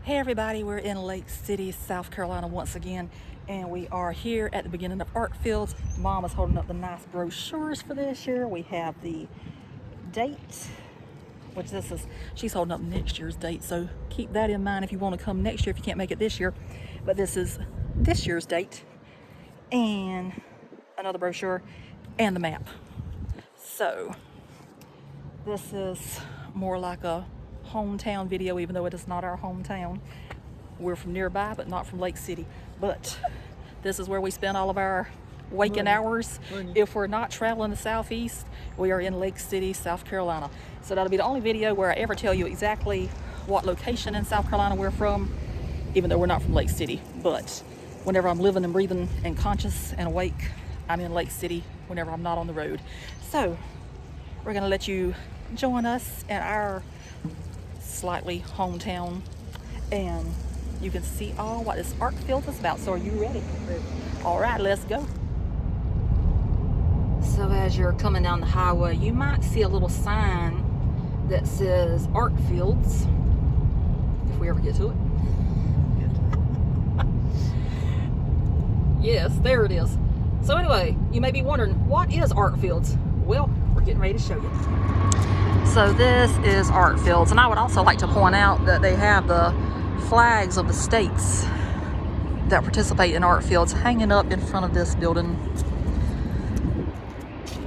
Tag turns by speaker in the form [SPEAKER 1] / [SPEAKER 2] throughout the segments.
[SPEAKER 1] Hey everybody, we're in Lake City, South Carolina once again, and we are here at the beginning of ArtFields. Mom is holding up the nice brochures for this year. We have the date, which she's holding up next year's date, so keep that in mind if you want to come next year if you can't make it this year. But this is this year's date, and another brochure, and the map. So this is more like a hometown video, even though it is not our hometown. We're from nearby, but not from Lake City. But this is where we spend all of our waking hours. If we're not traveling the southeast, we are in Lake City, South Carolina. So that'll be the only video where I ever tell you exactly what location in South Carolina we're from, even though we're not from Lake City. But whenever I'm living and breathing and conscious and awake, I'm in Lake City whenever I'm not on the road. So we're gonna let you join us at our slightly hometown, and you can see all what this ArtFields is about. So are you ready? All right, let's go. So as you're coming down the highway, you might see a little sign that says ArtFields, if we ever get to it. Yes, there it is. So anyway, you may be wondering, what is ArtFields? Well, we're getting ready to show you. So this is ArtFields, and I would also like to point out that they have the flags of the states that participate in ArtFields hanging up in front of this building.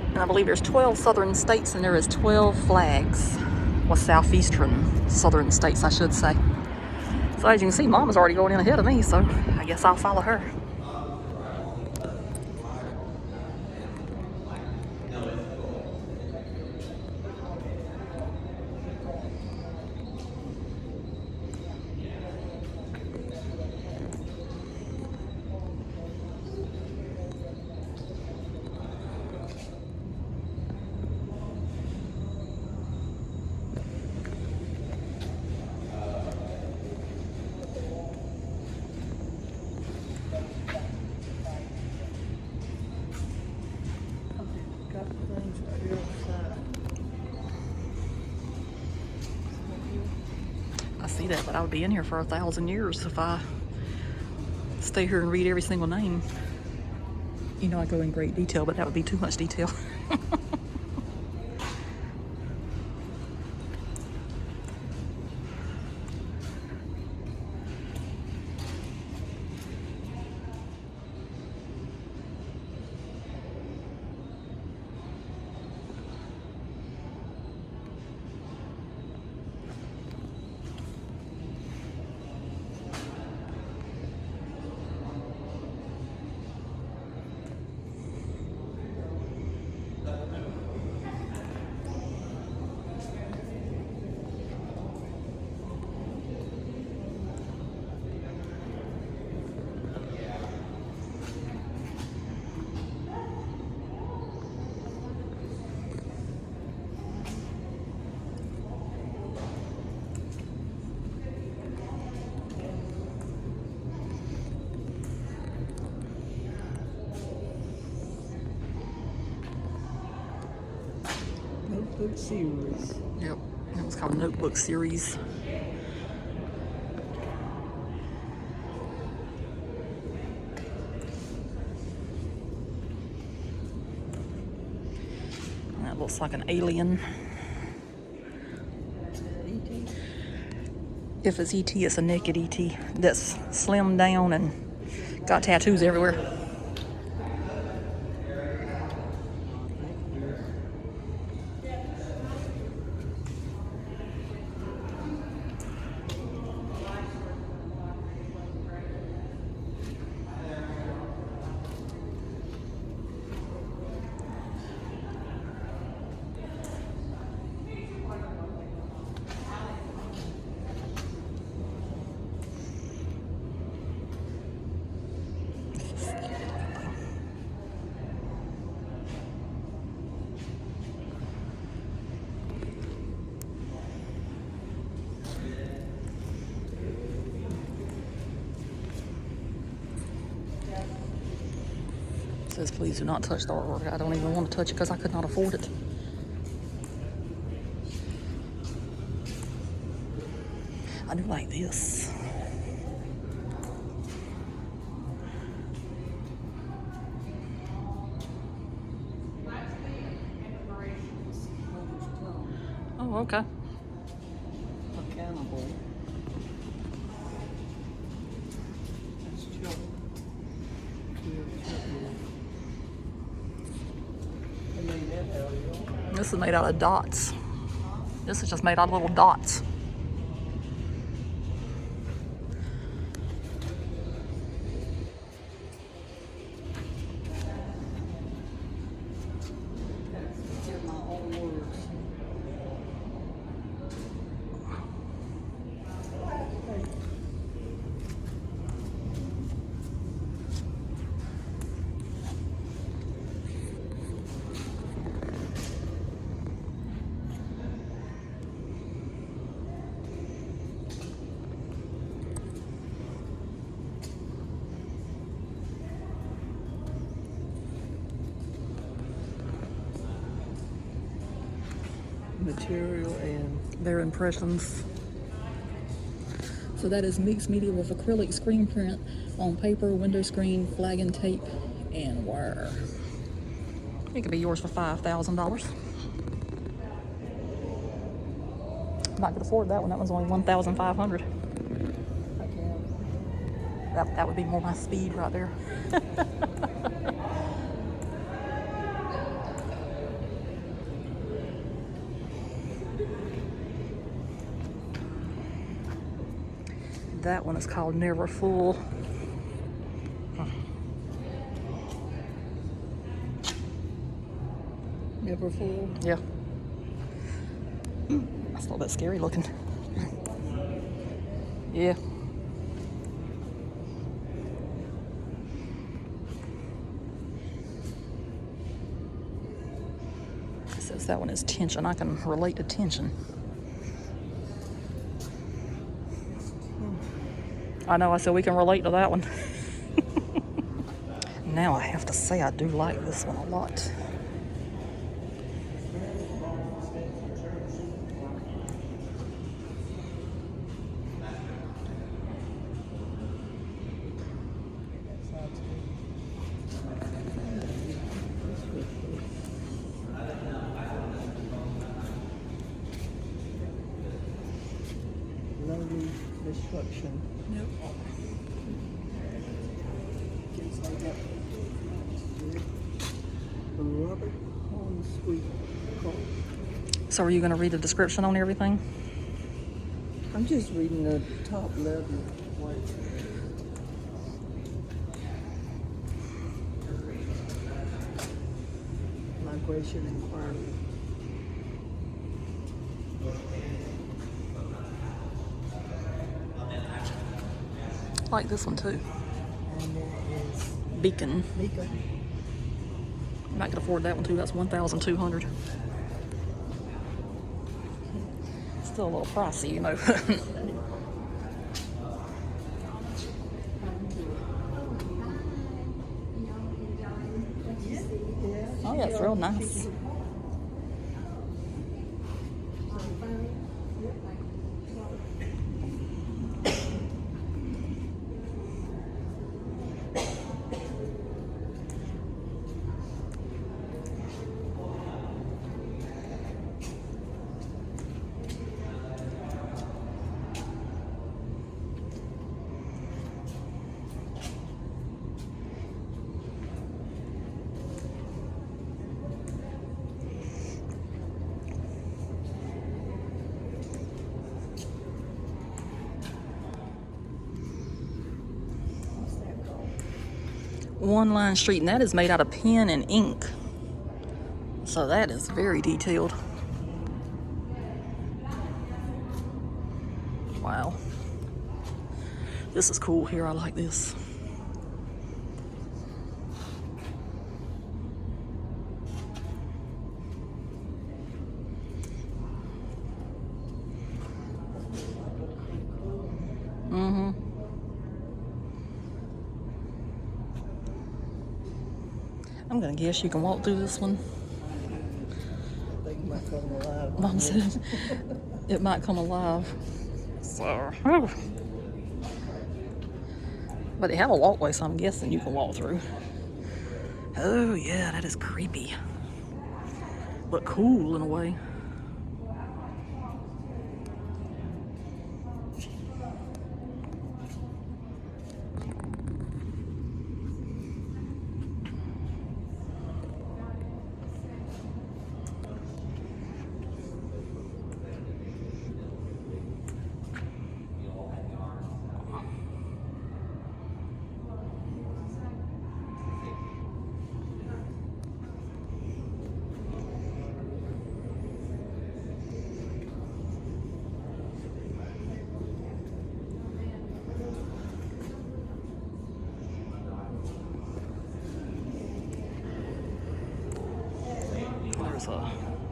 [SPEAKER 1] And I believe there's 12 southern states and there is 12 flags. Well, southeastern southern states, I should say. So as you can see, Mom is already going in ahead of me, so I guess I'll follow her. I see that, but I would be in here for 1,000 years if I stay here and read every single name. You know, I go in great detail, but that would be too much detail.
[SPEAKER 2] Notebook series.
[SPEAKER 1] Yep, it was called Notebook Series. That looks like an alien.
[SPEAKER 2] E.T.
[SPEAKER 1] If it's ET, it's a naked ET that's slimmed down and got tattoos everywhere. It says, please do not touch the artwork. I don't even want to touch it because I could not afford it. I do like this. okay.
[SPEAKER 2] A cannibal. That's children.
[SPEAKER 1] This is made out of dots. This is just made out of little dots.
[SPEAKER 2] Material and
[SPEAKER 1] Their impressions. So that is mixed media with acrylic screen print on paper, window screen, flagging tape, and wire. It could be yours for $5,000. I'm not gonna afford that one. That one's only $1,500. That would be more my speed right there. That one is called Never Full.
[SPEAKER 2] never full.
[SPEAKER 1] Yeah. That's a little bit scary looking. Yeah. It says that one is tension. I can relate to tension. I know, I said we can relate to that one. Now I have to say I do like this one a lot.
[SPEAKER 2] Lovely destruction.
[SPEAKER 1] Yep.
[SPEAKER 2] Robert Home Sweet.
[SPEAKER 1] So are you going to read the description on everything?
[SPEAKER 2] I'm just reading the top level. Migration inquiry.
[SPEAKER 1] I like this one too.
[SPEAKER 2] And there is
[SPEAKER 1] Beacon.
[SPEAKER 2] Mika.
[SPEAKER 1] I'm not going to afford that one too. That's $1,200. Still a little pricey, you know. Oh yeah, it's real nice. One line street, and that is made out of pen and ink. So that is very detailed. Wow. This is cool here. I like this. Mm-hmm. I'm gonna guess you can walk through this one.
[SPEAKER 2] I think it might come alive.
[SPEAKER 1] Mom said it might come alive. So, whew. But they have a walkway, so I'm guessing you can walk through. Oh yeah, that is creepy, but cool in a way.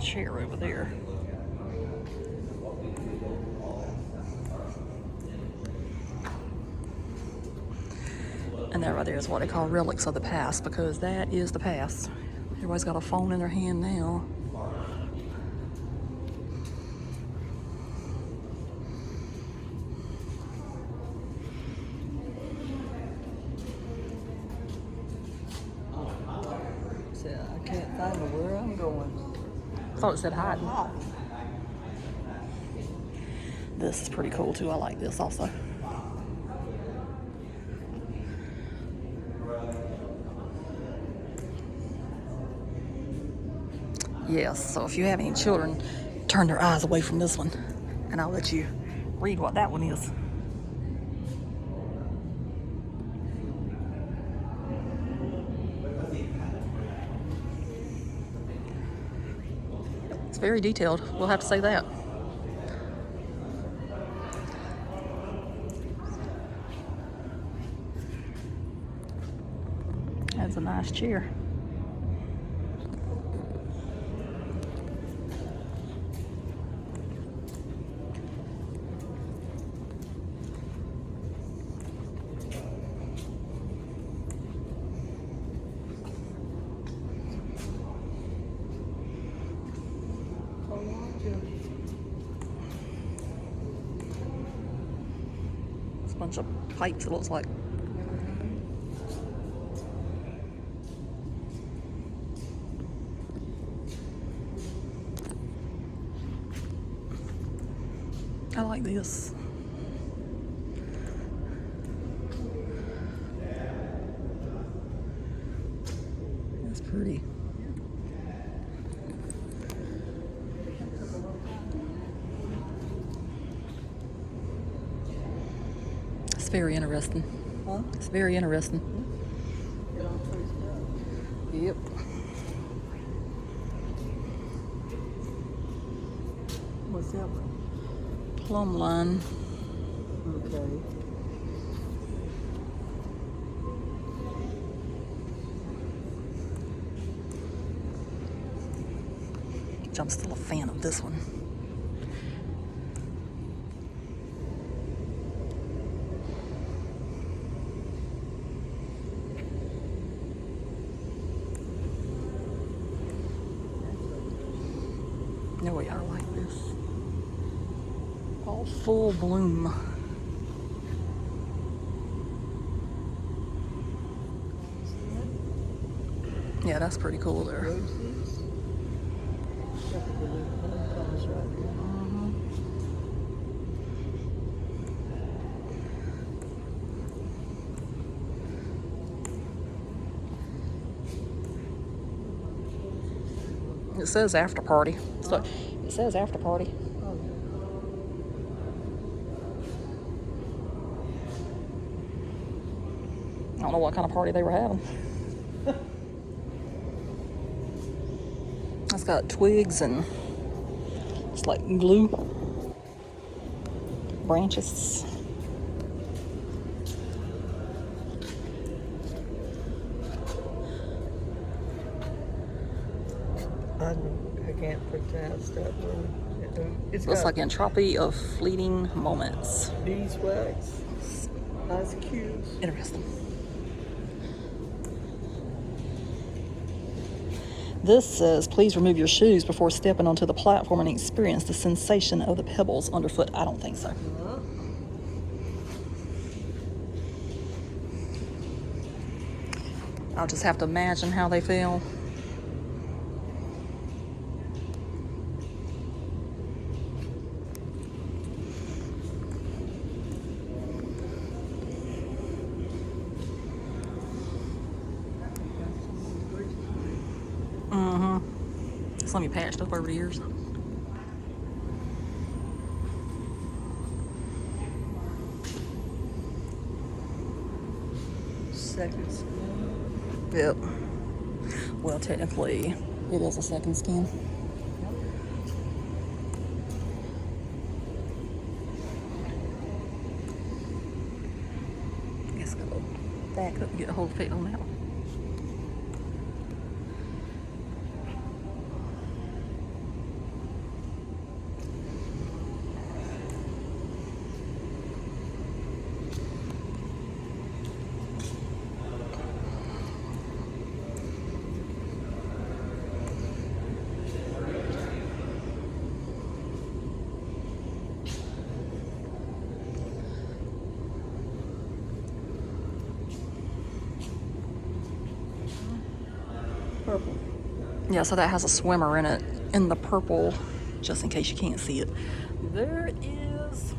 [SPEAKER 1] chair over there. And that right there is what they call relics of the past, because that is the past. Everybody's got a phone in their hand now.
[SPEAKER 2] I can't find where I'm going.
[SPEAKER 1] I thought it said hiding. This is pretty cool too. I like this also. Yes, so if you have any children, turn their eyes away from this one, and I'll let you read what that one is. It's very detailed, we'll have to say that. That's a nice chair. It's a bunch of pipes, it looks like. I like this. That's pretty. It's very interesting.
[SPEAKER 2] Huh?
[SPEAKER 1] It's very interesting. Yep.
[SPEAKER 2] What's that one?
[SPEAKER 1] Plumb line.
[SPEAKER 2] Okay.
[SPEAKER 1] Which I'm still a fan of this one. No, I like this. All full bloom. Yeah, that's pretty cool there.
[SPEAKER 2] Roses. Comes right here.
[SPEAKER 1] It says after party. So it says after party.
[SPEAKER 2] Oh.
[SPEAKER 1] I don't know what kind of party they were having. It's got twigs and it's like glue, branches.
[SPEAKER 2] I can't pronounce that word. It's
[SPEAKER 1] Looks
[SPEAKER 2] got
[SPEAKER 1] like entropy of fleeting moments.
[SPEAKER 2] beeswax. Nice cues.
[SPEAKER 1] Interesting. This says, please remove your shoes before stepping onto the platform and experience the sensation of the pebbles underfoot. I don't think so. I'll just have to imagine how they feel. It's let me patched up over the years.
[SPEAKER 2] Second skin.
[SPEAKER 1] Yep. Well, technically, it is a second skin. I guess I'll go back up and get a whole fit on that one.
[SPEAKER 2] purple.
[SPEAKER 1] Yeah, so that has a swimmer in it, in the purple, just in case you can't see it. There it is.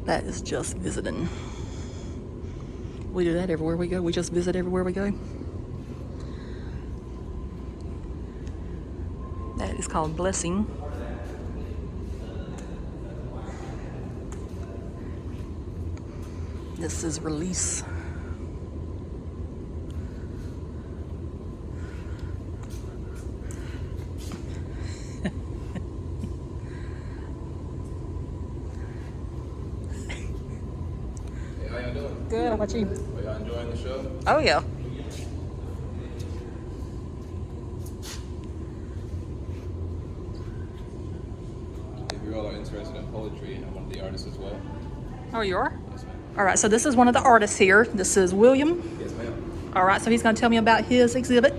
[SPEAKER 1] That is just visiting. We do that everywhere we go. We just visit everywhere we go. That is called Blessing. This is Release.
[SPEAKER 3] How y'all doing?
[SPEAKER 1] Good, how about you?
[SPEAKER 3] Are y'all enjoying the show?
[SPEAKER 1] Oh yeah.
[SPEAKER 3] If you all are interested in poetry, I'm one of the artists as well.
[SPEAKER 1] Oh, you are?
[SPEAKER 3] Yes, ma'am.
[SPEAKER 1] All right, so this is one of the artists here. This is William.
[SPEAKER 3] Yes, ma'am.
[SPEAKER 1] All right, so he's going to tell me about his exhibit.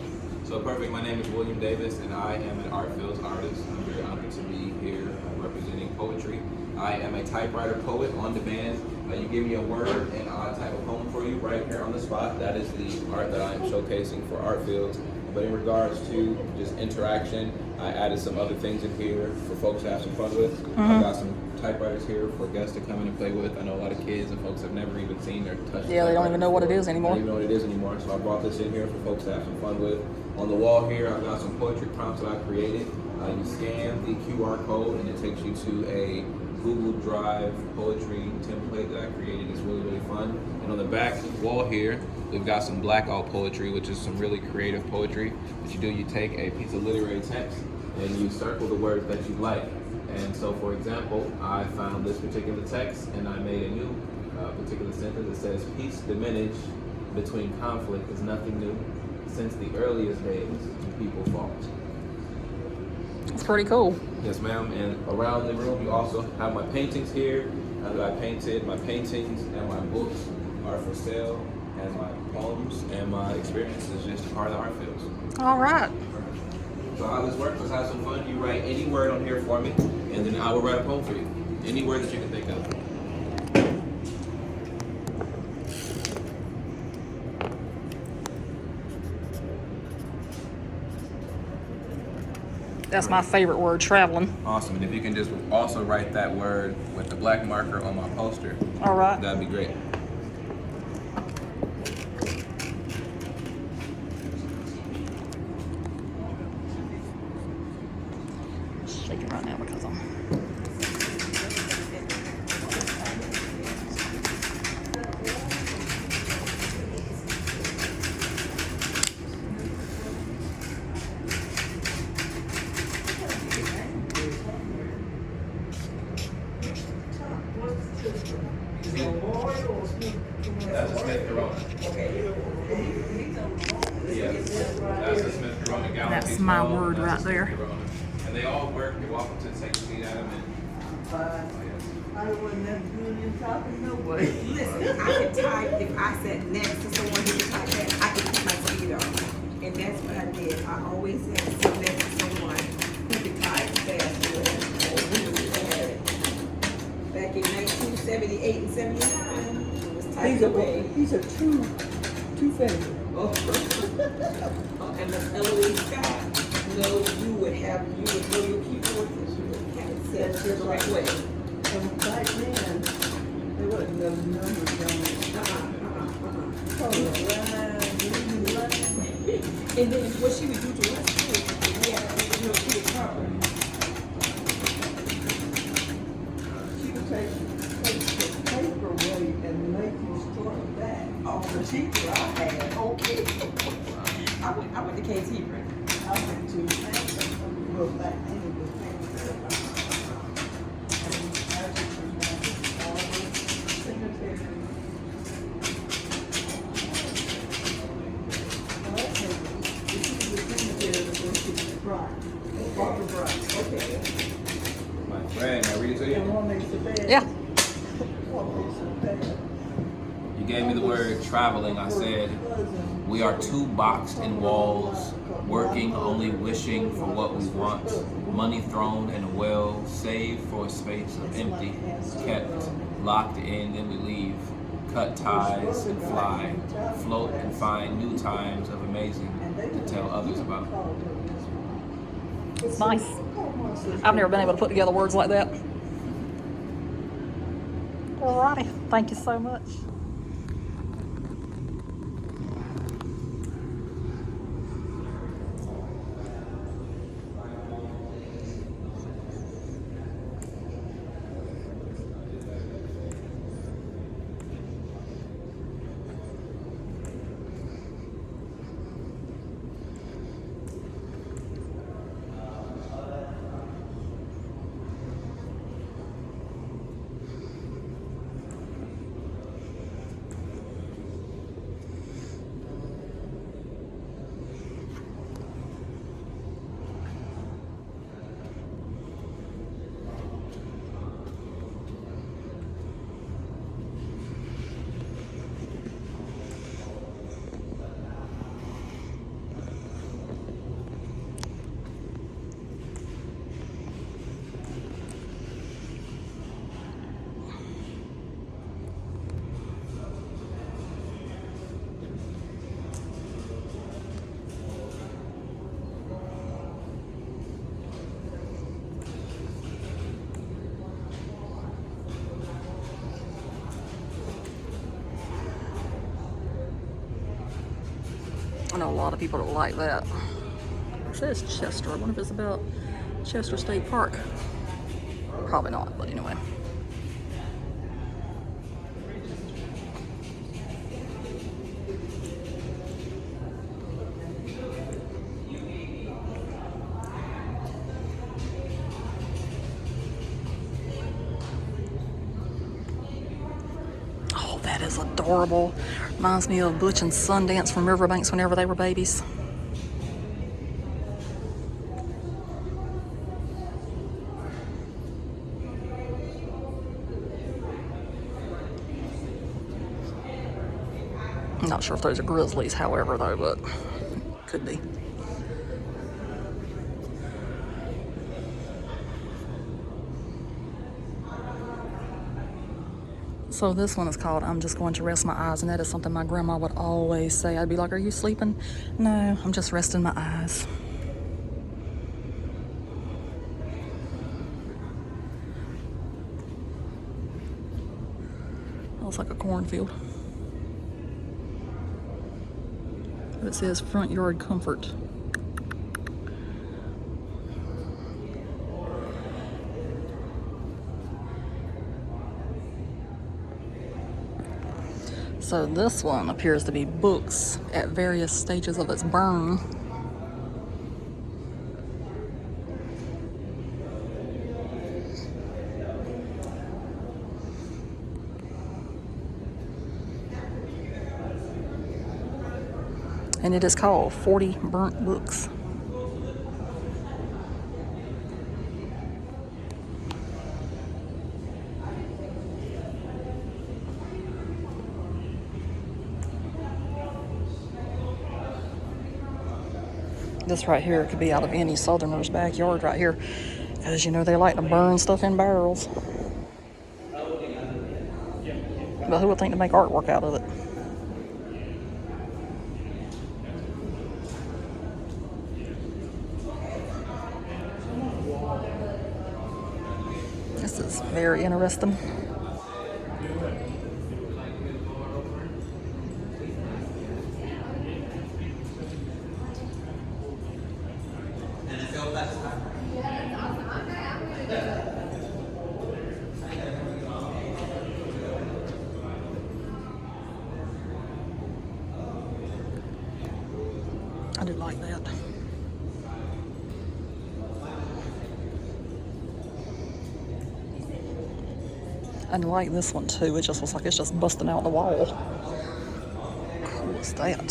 [SPEAKER 3] So perfect. My name is William Davis, and I am an ArtFields artist. I'm very honored to be here representing poetry. I am a typewriter poet on demand. You give me a word, and I'll type a poem for you right here on the spot. That is the art that I am showcasing for ArtFields. But in regards to just interaction, I added some other things in here for folks to have some fun with. I've got some typewriters here for guests to come in and play with. I know a lot of kids and folks have never even seen or touched.
[SPEAKER 1] Yeah, they don't even know what it is anymore.
[SPEAKER 3] They don't even know what it is anymore. So I brought this in here for folks to have some fun with. On the wall here, I've got some poetry prompts that I created. You scan the QR code and it takes you to a Google Drive poetry template that I created. It's really, really fun. And on the back wall here, we've got some blackout poetry, which is some really creative poetry. What you do, you take a piece of literary text and you circle the words that you like. And so, for example, I found this particular text and I made a new particular sentence that says, "Peace diminished between conflict is nothing new. Since the earliest days, people fought."
[SPEAKER 1] It's pretty cool.
[SPEAKER 3] Yes, ma'am. And around the room, you also have my paintings here that I painted. My paintings and my books are for sale, and my poems and my experiences just a part of the ArtFields.
[SPEAKER 1] All right.
[SPEAKER 3] So how this works, let's have some fun. You write any word on here for me, and then I will write a poem for you. Any word that you can think of.
[SPEAKER 1] That's my favorite word, traveling.
[SPEAKER 3] Awesome. And if you can just also write that word with the black marker on my poster,
[SPEAKER 1] All right.
[SPEAKER 3] that'd be great.
[SPEAKER 1] Shaking right now because I'm...
[SPEAKER 3] That's a Smith Corona. Yes, that's a Smith Corona gallon.
[SPEAKER 1] That's my word right there.
[SPEAKER 3] And they all work. You're welcome to take a seat at them.
[SPEAKER 2] I wasn't that good in talking no way.
[SPEAKER 4] Listen, I could type, if I sat next to someone who could type that, I could keep my speed on. And that's what I did. I always had to sit next to someone who could type faster or who had it. Back in 1978 and 79, it was typed away.
[SPEAKER 2] He's a true favorite.
[SPEAKER 4] Oh. And the Eloise Scott, you would know your keyboard because you would have it set the right way.
[SPEAKER 2] And back then, there wasn't no numbers on it.
[SPEAKER 4] And then what she would do to us too, we had to do a kid cover.
[SPEAKER 2] She would take the paper away and make you start back.
[SPEAKER 4] Oh, the teacher I had, okay. I went to KT, right?
[SPEAKER 2] I went to go back in the
[SPEAKER 4] Okay.
[SPEAKER 3] My friend, I read it to you.
[SPEAKER 1] Yeah.
[SPEAKER 3] You gave me the word traveling. I said, we are too boxed in walls Working, only wishing for what we want. Money thrown in a well, saved for a space of empty. Kept, locked in, then we leave. Cut ties and fly. Float and find new times of amazing to tell others about.
[SPEAKER 1] It's nice. I've never been able to put together words like that. Alrighty, thank you so much. I know a lot of people that like that. It says Chester. I wonder if it's about Chester State Park. Probably not, but anyway. Oh, that is adorable. Reminds me of Butch and Sundance from Riverbanks whenever they were babies. I'm not sure if those are grizzlies, however, though, but could be. So this one is called I'm Just Going to Rest My Eyes, and that is something my grandma would always say. I'd be like, are you sleeping? No, I'm just resting my eyes. Looks like a cornfield. It says front yard comfort. So this one appears to be books at various stages of its burn. And it is called 40 Burnt Books. This right here could be out of any southerner's backyard right here, because you know they like to burn stuff in barrels. But who would think to make artwork out of it? This is very interesting. I do like that. I like this one too. It just looks like it's just busting out the wall. Cool is that?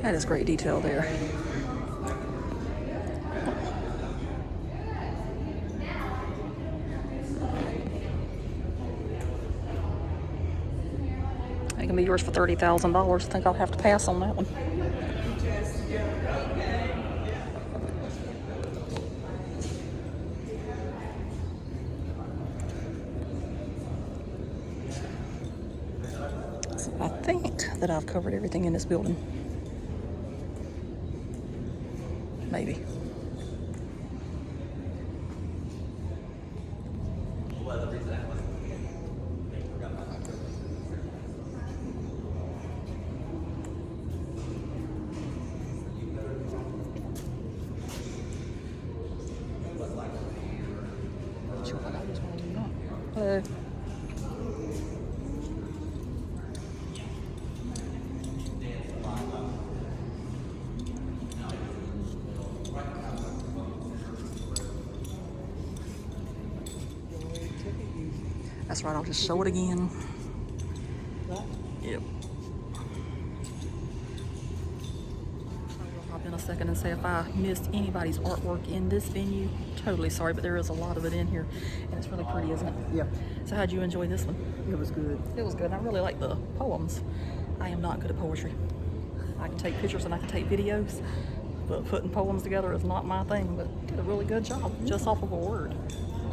[SPEAKER 1] That is great detail there. It can be yours for $30,000. I think I'll have to pass on that one. So I think that I've covered everything in this building. Maybe. Hello. That's right, I'll just show it again. Yep. I'll hop in a second and say if I missed anybody's artwork in this venue, totally sorry, but there is a lot of it in here, and it's really pretty, isn't it?
[SPEAKER 2] Yeah,
[SPEAKER 1] So how'd you enjoy this one?
[SPEAKER 2] it was good.
[SPEAKER 1] It was good. I really like the poems. I am not good at poetry. I can take pictures and I can take videos, but putting poems together is not my thing, but did a really good job just off of a word.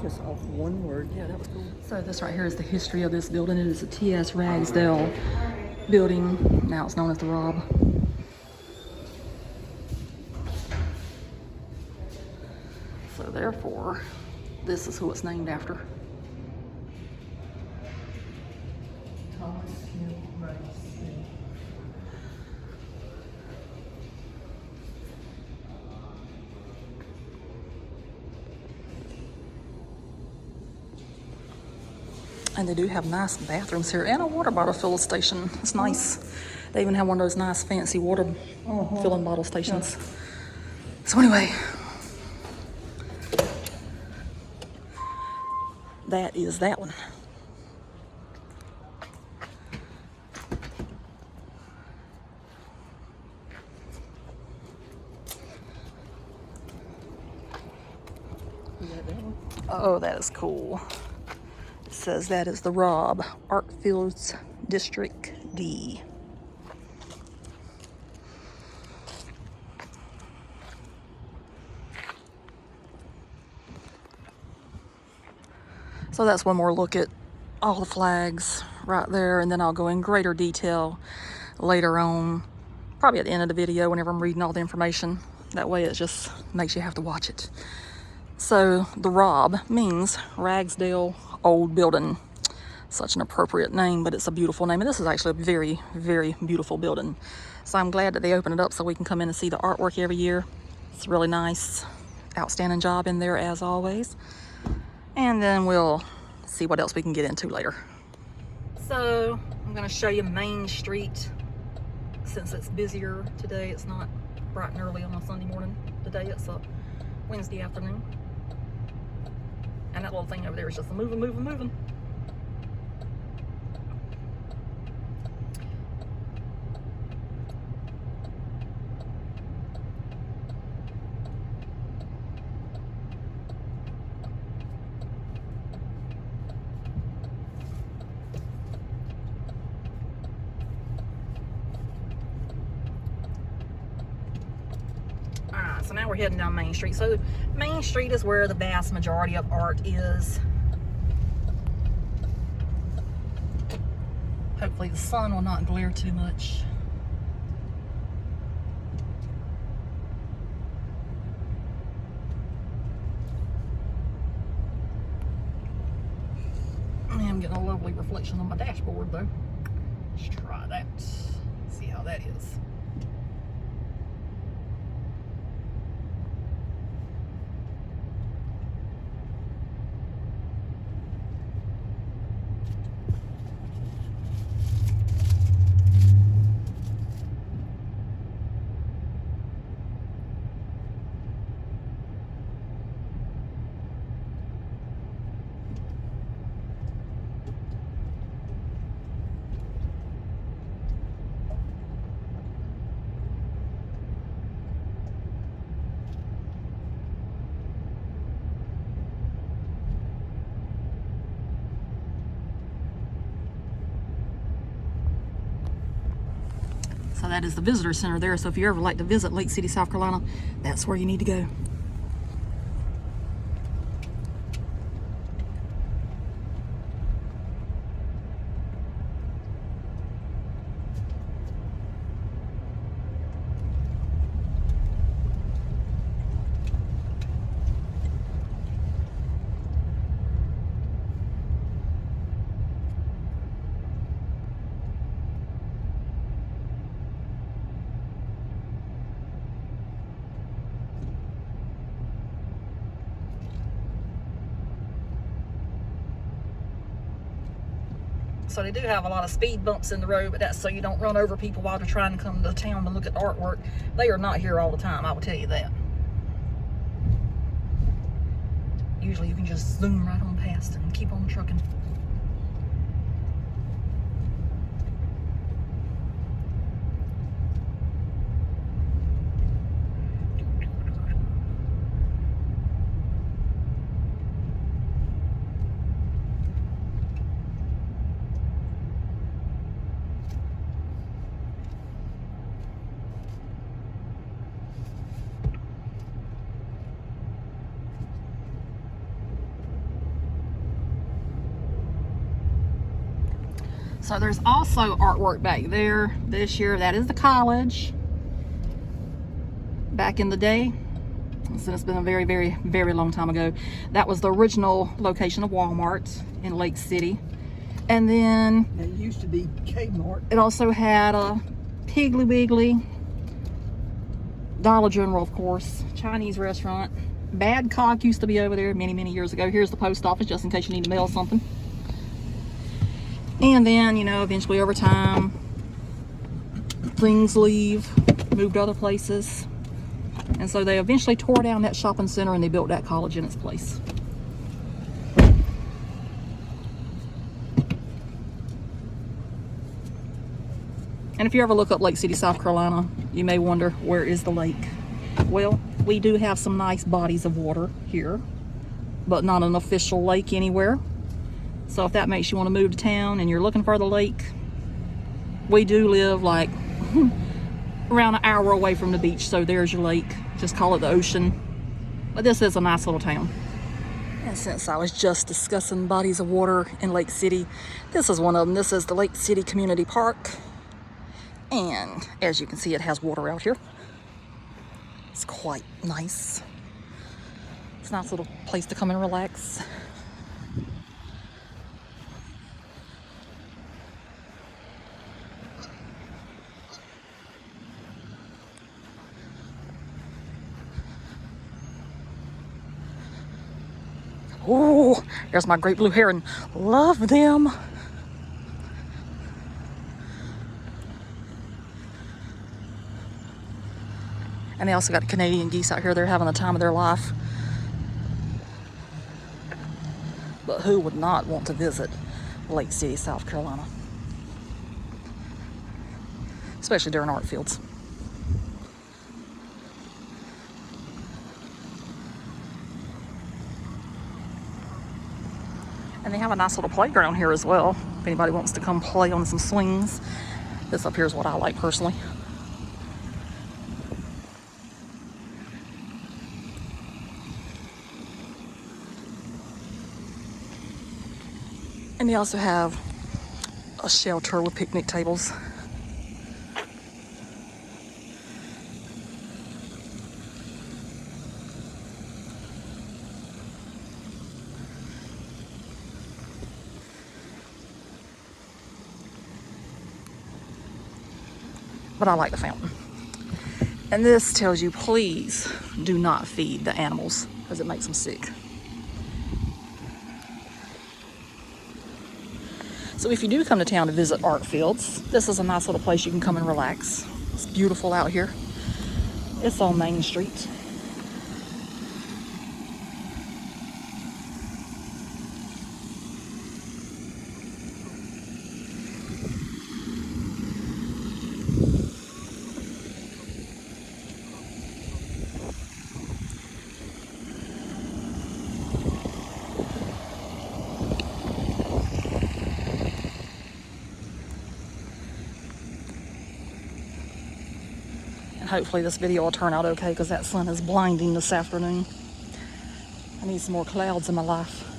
[SPEAKER 2] Just off one word.
[SPEAKER 1] Yeah, that was cool. So this right here is the history of this building. It is a T.S. Ragsdale building. Now it's known as the Rob. So therefore, this is who it's named after.
[SPEAKER 2] Thomas Q. Ragsdale.
[SPEAKER 1] And they do have nice bathrooms here and a water bottle fill station. It's nice. They even have one of those nice fancy water filling bottle stations. So anyway, that is that one.
[SPEAKER 2] You got that one?
[SPEAKER 1] Oh, that is cool. It says that is the Rob, ArtFields District D. So that's one more look at all the flags right there, and then I'll go in greater detail later on, probably at the end of the video whenever I'm reading all the information. That way it just makes you have to watch it. So the Rob means Ragsdale Old Building. Such an appropriate name, but it's a beautiful name. And this is actually a very, very beautiful building. So I'm glad that they opened it up so we can come in and see the artwork every year. It's really nice. Outstanding job in there as always. And then we'll see what else we can get into later. So I'm gonna show you Main Street. Since it's busier today, it's not bright and early on a Sunday morning. Today it's a Wednesday afternoon. And that little thing over there is just moving, moving, moving. So now we're heading down Main Street. So Main Street is where the vast majority of art is. Hopefully the sun will not glare too much. I'm getting a lovely reflection on my dashboard though. Let's try that. See how that is. So that is the visitor center there. So if you ever like to visit Lake City, South Carolina, that's where you need to go. So they do have a lot of speed bumps in the road, but that's so you don't run over people while they're trying to come to town to look at artwork. They are not here all the time, I will tell you that. Usually you can just zoom right on past and keep on trucking. So there's also artwork back there this year. That is the college. Back in the day, so it's been a very, very, very long time ago. That was the original location of Walmart in Lake City. And then
[SPEAKER 2] It used to be Kmart.
[SPEAKER 1] it also had a Piggly Wiggly, Dollar General, of course, Chinese restaurant. Badcock used to be over there many, many years ago. Here's the post office, just in case you need to mail something. And then, you know, eventually over time, things moved to other places. And so they eventually tore down that shopping center and they built that college in its place. And if you ever look up Lake City, South Carolina, you may wonder, where is the lake? Well, we do have some nice bodies of water here, but not an official lake anywhere. So if that makes you want to move to town and you're looking for the lake, we do live like around an hour away from the beach. So there's your lake. Just call it the ocean. But this is a nice little town. And since I was just discussing bodies of water in Lake City, this is one of them. This is the Lake City Community Park. And as you can see, it has water out here. It's quite nice. It's a nice little place to come and relax. Oh, there's my great blue heron. Love them. And they also got Canadian geese out here. They're having the time of their life. But who would not want to visit Lake City, South Carolina? Especially during ArtFields. And they have a nice little playground here as well. If anybody wants to come play on some swings. This up here is what I like personally. And they also have a shelter with picnic tables. But I like the fountain. And this tells you, please do not feed the animals because it makes them sick. So if you do come to town to visit ArtFields, this is a nice little place you can come and relax. It's beautiful out here. It's on Main Street. hopefully this video will turn out okay because that sun is blinding this afternoon. I need some more clouds in my life.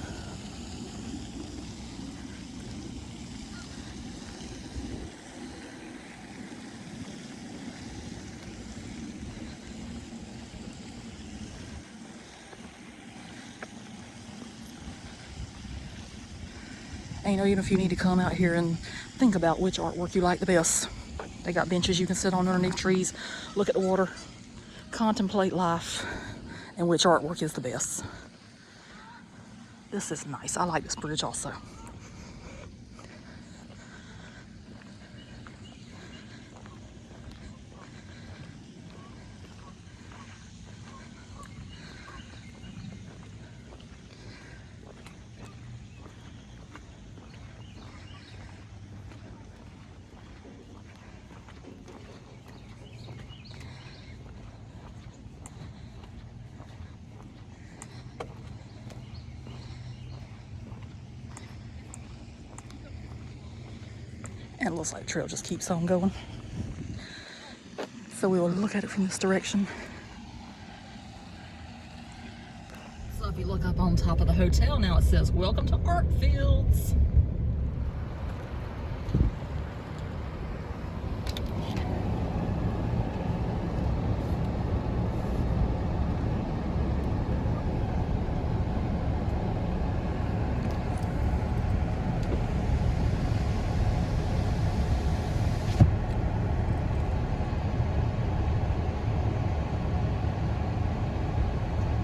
[SPEAKER 1] And you know, even if you need to come out here and think about which artwork you like the best. They got benches you can sit on underneath trees, look at the water, contemplate life, and which artwork is the best. This is nice. I like this bridge also. And it looks like the trail just keeps on going. So we will look at it from this direction. So if you look up on top of the hotel now, it says, "Welcome to ArtFields."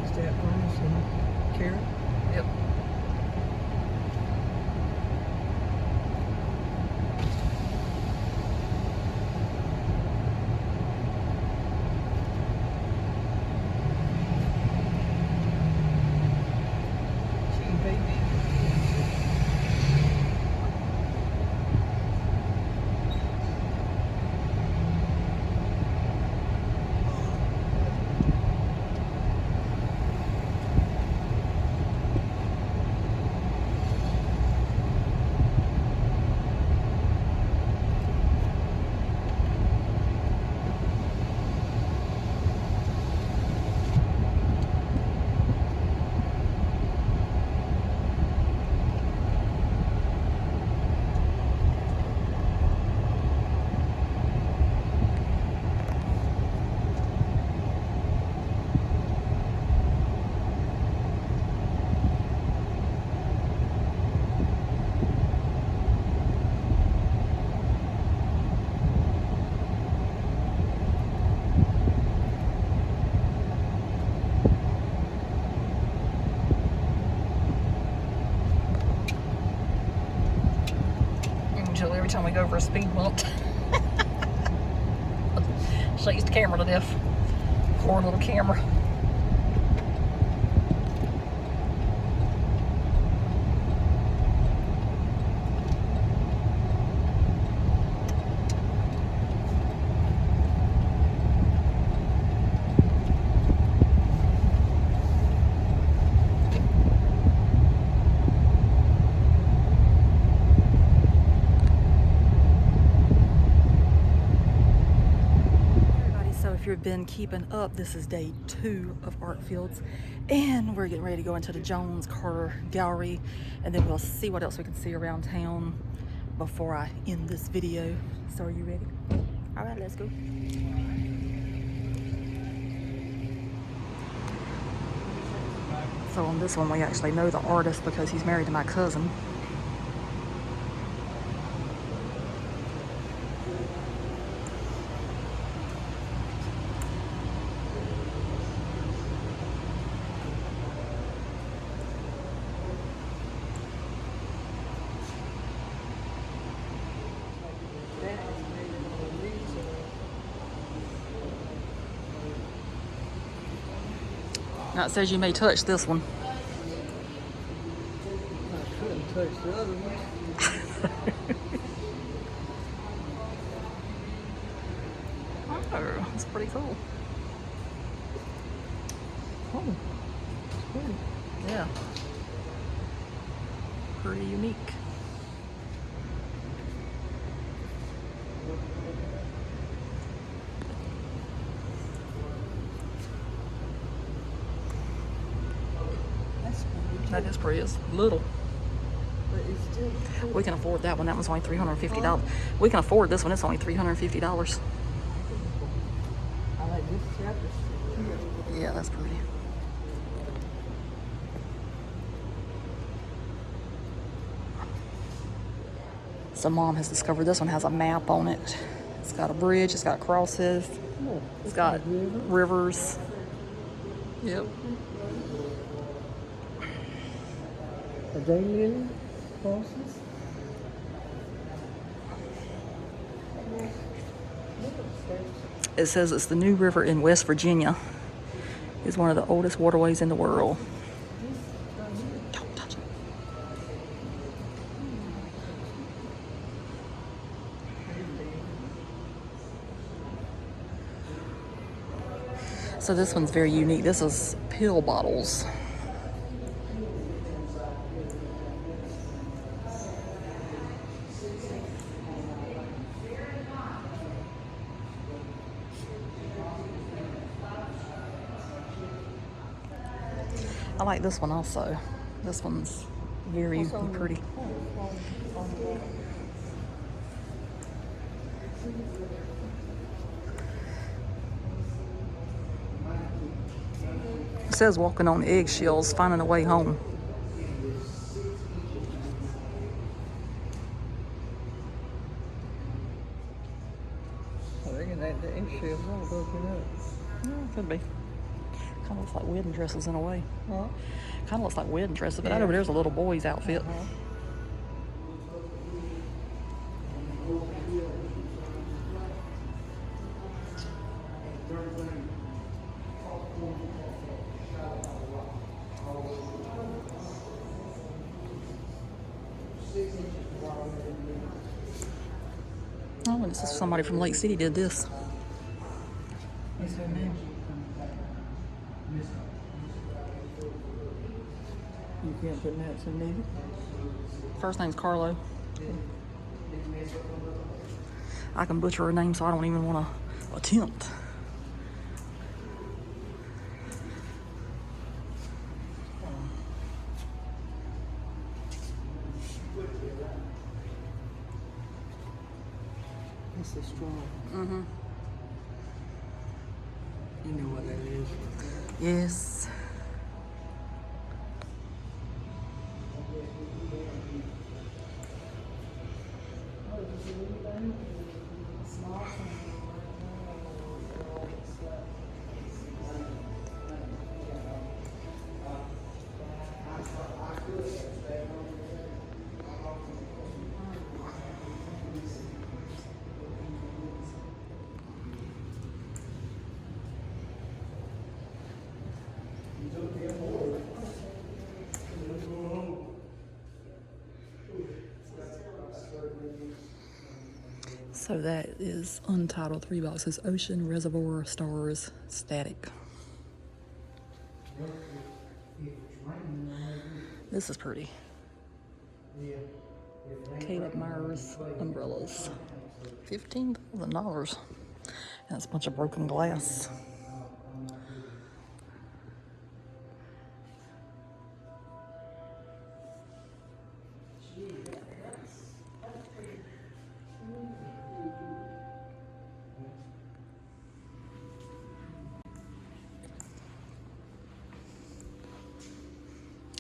[SPEAKER 2] Is that Ernest and Karen?
[SPEAKER 1] Yep.
[SPEAKER 2] She baby.
[SPEAKER 1] Usually every time we go over a speed bump, shakes the camera to death. Poor little camera. If you've been keeping up, this is day 2 of ArtFields, and we're getting ready to go into the Jones Carter Gallery, and then we'll see what else we can see around town before I end this video. So are you ready? All right, let's go. So on this one, we actually know the artist because he's married to my cousin. Now it says you may touch this one.
[SPEAKER 2] I couldn't touch the other one.
[SPEAKER 1] Oh, that's pretty cool.
[SPEAKER 2] Oh, it's pretty.
[SPEAKER 1] Yeah. Pretty unique. That is pretty. It's little.
[SPEAKER 2] But it's still.
[SPEAKER 1] We can afford that one. That one's only $350. We can afford this one. It's only $350.
[SPEAKER 2] I like this tapestry here.
[SPEAKER 1] Yeah, that's pretty. So Mom has discovered this one has a map on it. It's got a bridge. It's got crosses.
[SPEAKER 2] Oh,
[SPEAKER 1] It's got rivers. Yep.
[SPEAKER 2] are they little crosses?
[SPEAKER 1] It says it's the New River in West Virginia. It's one of the oldest waterways in the world. Don't touch it. So this one's very unique. This is pill bottles. I like this one also. This one's very pretty. It says walking on eggshells, finding a way home.
[SPEAKER 2] I reckon that the eggshells all broken up.
[SPEAKER 1] Yeah, could be. Kind of looks like wedding dresses in a way.
[SPEAKER 2] Huh?
[SPEAKER 1] Kind of looks like wedding dresses, but that over there's a little boy's outfit. Oh, and this is somebody from Lake City did this. What's her name?
[SPEAKER 2] You can't put that in neither.
[SPEAKER 1] First name's Carlo. I can butcher her name, so I don't even want to attempt.
[SPEAKER 2] It's a straw.
[SPEAKER 1] Mm-hmm.
[SPEAKER 2] You know what that is.
[SPEAKER 1] Yes. So that is Untitled 3 boxes. Ocean, Reservoir, Stars, Static. This is pretty. Caleb Myers umbrellas. $15,000. And it's a bunch of broken glass.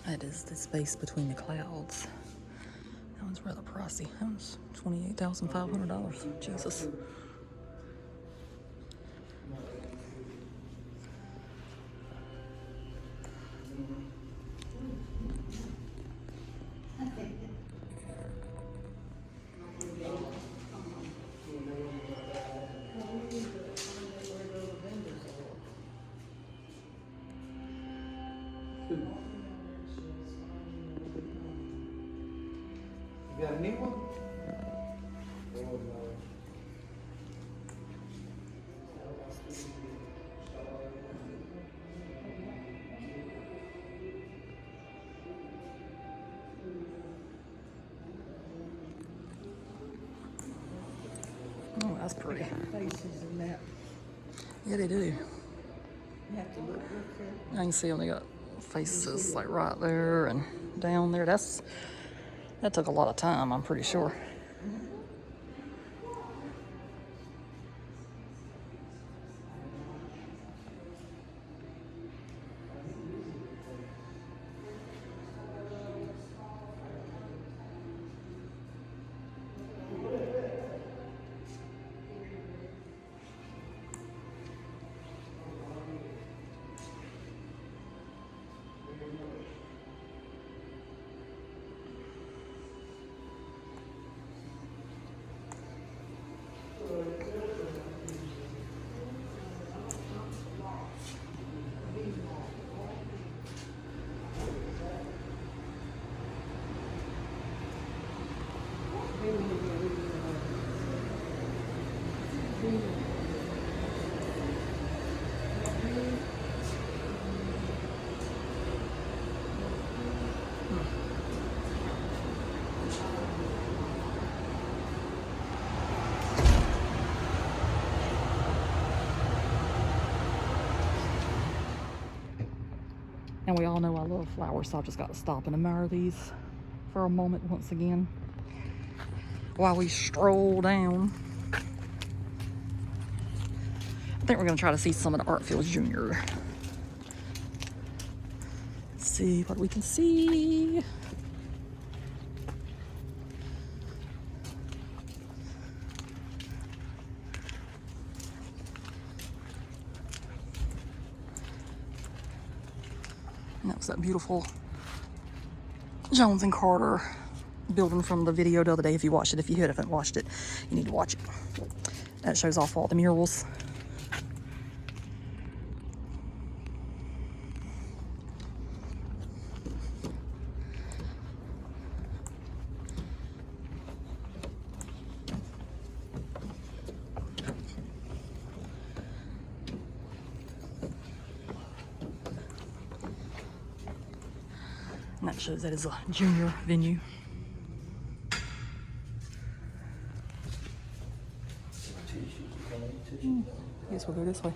[SPEAKER 1] That is the space between the clouds. That one's rather pricey. That one's $28,500. Jesus.
[SPEAKER 2] You got a new one?
[SPEAKER 1] Oh, that's pretty.
[SPEAKER 2] Faces in that.
[SPEAKER 1] Yeah, they do.
[SPEAKER 2] You have to look real careful.
[SPEAKER 1] I can see them. They got faces like right there and down there. That took a lot of time, I'm pretty sure. And we all know I love flowers, so I've just got to stop and admire these for a moment once again while we stroll down. I think we're going to try to see some of the ArtFields Junior. See what we can see. And that was that beautiful Jones and Carter building from the video the other day. If you watched it, if you haven't watched it, you need to watch it. That shows off all the murals. And that shows that is a junior venue. I guess we'll go this way.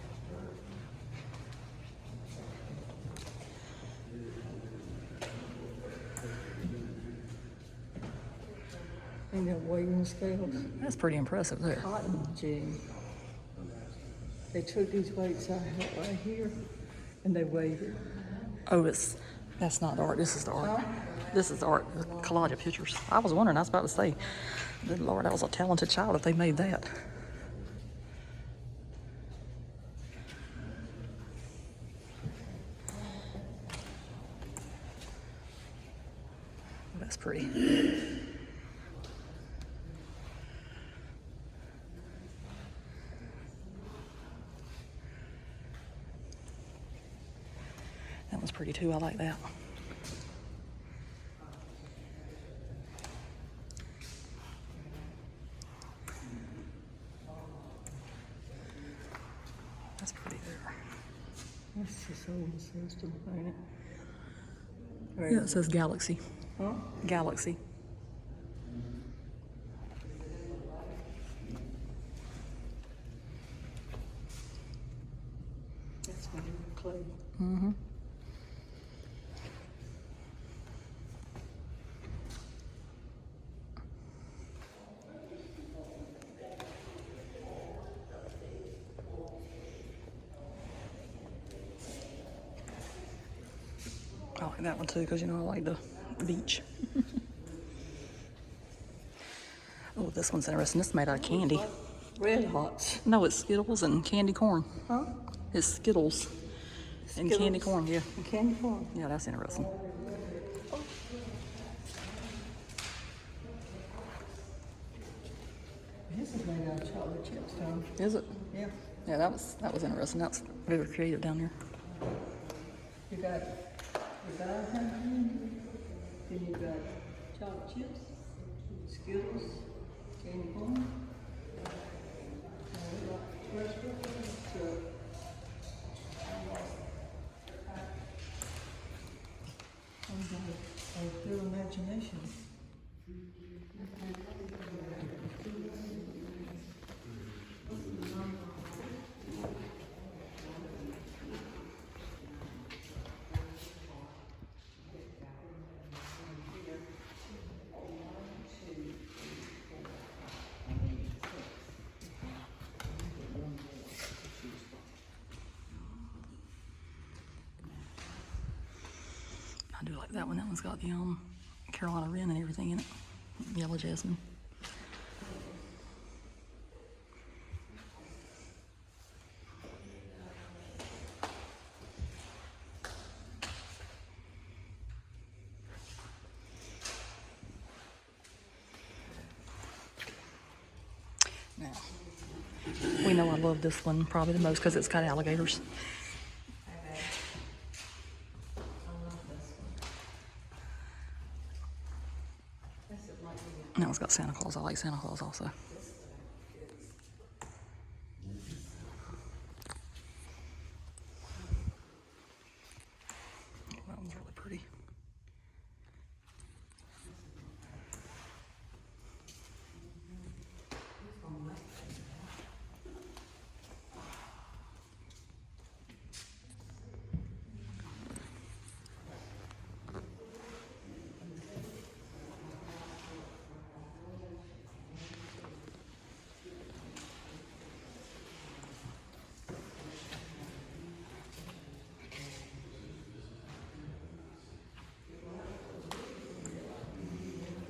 [SPEAKER 2] Ain't that weighing scales?
[SPEAKER 1] That's pretty impressive there.
[SPEAKER 2] Cotton gin. They took these weights I had right here and they weighed it.
[SPEAKER 1] Oh, that's not the art. This is the art. This is the art. The collage of pictures. I was wondering. I was about to say, good Lord, that was a talented child if they made that. That's pretty. That was pretty too. I like that. That's pretty there.
[SPEAKER 2] That's the solar system, ain't it?
[SPEAKER 1] Yeah, it says Galaxy.
[SPEAKER 2] Huh?
[SPEAKER 1] Galaxy.
[SPEAKER 2] That's made of clay.
[SPEAKER 1] Mm-hmm. I like that one too, because you know I like the beach. Oh, this one's interesting. This is made out of candy.
[SPEAKER 2] Red Hots.
[SPEAKER 1] No, it's Skittles and candy corn.
[SPEAKER 2] Huh?
[SPEAKER 1] It's Skittles and candy
[SPEAKER 2] Skittles.
[SPEAKER 1] corn, yeah.
[SPEAKER 2] And candy corn.
[SPEAKER 1] Yeah, that's interesting.
[SPEAKER 2] This is made out of chocolate chips, Tom.
[SPEAKER 1] Is it?
[SPEAKER 2] Yeah.
[SPEAKER 1] Yeah, that was interesting. That's very creative down there.
[SPEAKER 2] You got then you got chocolate chips, Skittles, candy corn. A good imagination.
[SPEAKER 1] like that one. That one's got the Carolina wren and everything in it. Yellow jasmine. Now, we know I love this one probably the most because it's got alligators. And that one's got Santa Claus. I like Santa Claus also. That one's really pretty.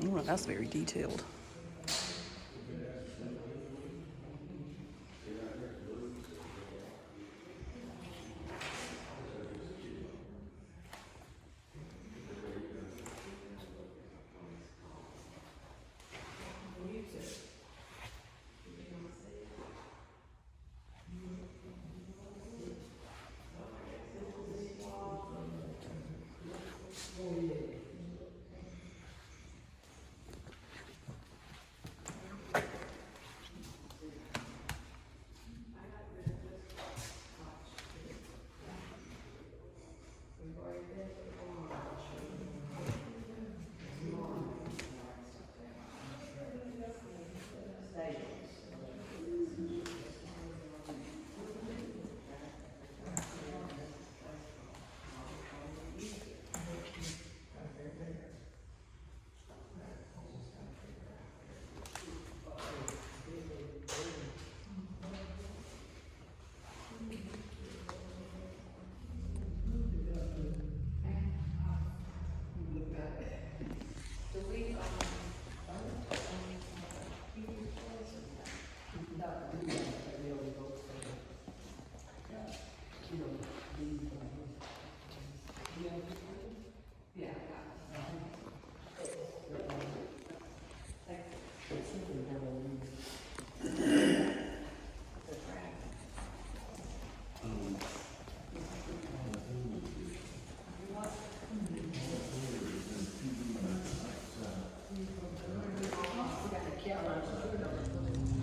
[SPEAKER 1] Oh, that's very detailed.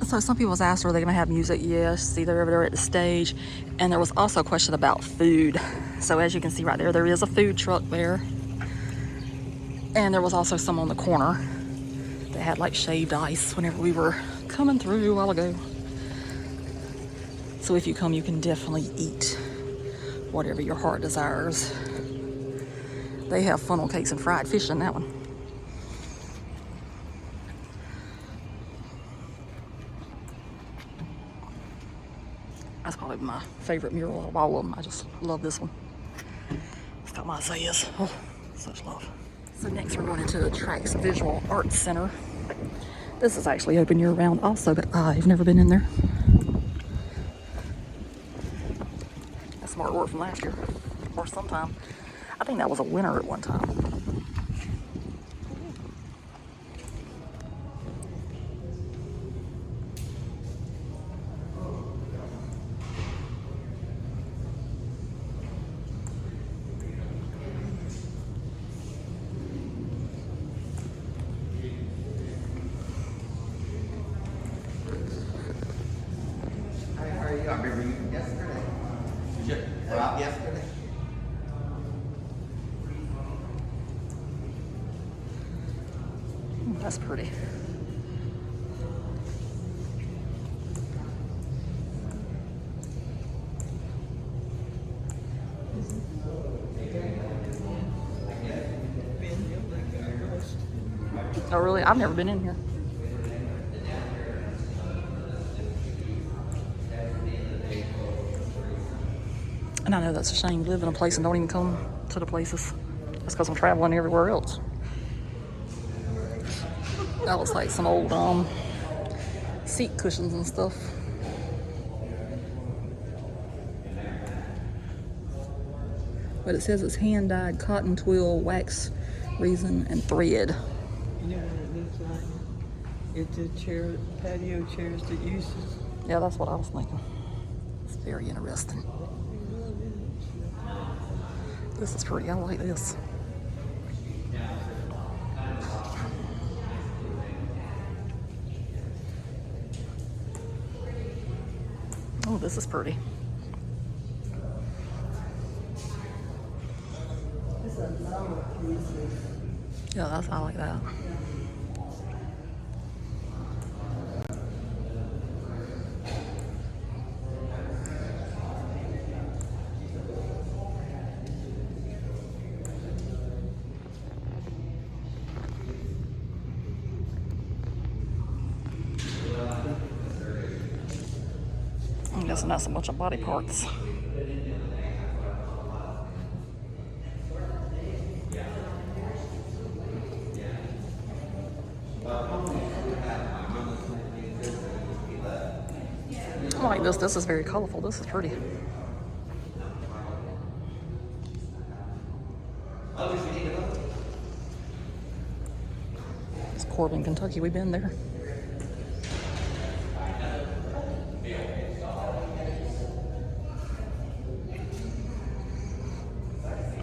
[SPEAKER 1] So some people was asked, are they gonna have music? Yes, see they're over there at the stage. And there was also a question about food. So as you can see right there, there is a food truck there. And there was also some on the corner that had like shaved ice whenever we were coming through a while ago. So if you come, you can definitely eat whatever your heart desires. They have funnel cakes and fried fish in that one. That's probably my favorite mural out of all of them. I just love this one. It's got my Isaiahs. Oh, such love. So next we're going into the Trax Visual Arts Center. This is actually open year-round also, but I've never been in there. That's some artwork from last year, or sometime. I think that was a winner at one time.
[SPEAKER 5] I remember you yesterday. We're out yesterday.
[SPEAKER 1] Ooh, that's pretty. Oh really? I've never been in here. And I know that's a shame. Live in a place and don't even come to the places. That's because I'm traveling everywhere else. That looks like some old seat cushions and stuff. But it says it's hand-dyed cotton twill, wax, resin, and thread.
[SPEAKER 2] You know what it looks like? It's a chair, patio chairs that uses.
[SPEAKER 1] Yeah, that's what I was thinking. It's very interesting. This is pretty. I like this. Oh, this is pretty.
[SPEAKER 2] It's a lot of pieces.
[SPEAKER 1] Yeah, I like that. I'm guessing that's a bunch of body parts. I like this. This is very colorful. This is pretty. It's Corbin, Kentucky. We've been there.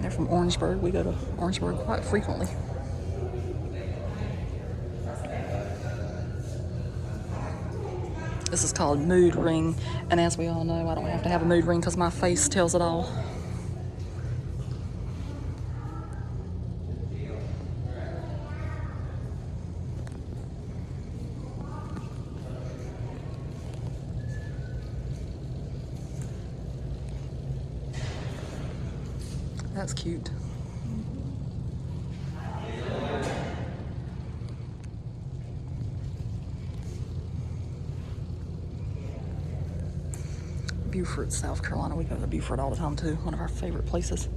[SPEAKER 1] They're from Orangeburg. We go to Orangeburg quite frequently. This is called Mood Ring, and as we all know, I don't have to have a mood ring because my face tells it all. That's cute. Beaufort, South Carolina. We go to Beaufort all the time too. One of our favorite places.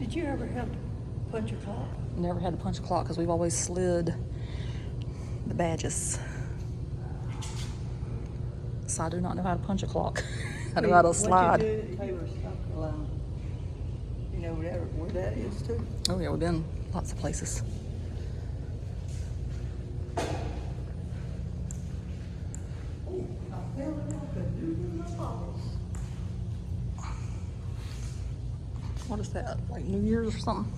[SPEAKER 2] Did you ever have to punch a clock?
[SPEAKER 1] Never had to punch a clock because we've always slid the badges. So I do not know how to punch a clock. I know how to slide.
[SPEAKER 2] What you do at Taylor, South Carolina? You know where that is too?
[SPEAKER 1] Oh yeah, we've been lots of places. What is that? Like New Year's or something?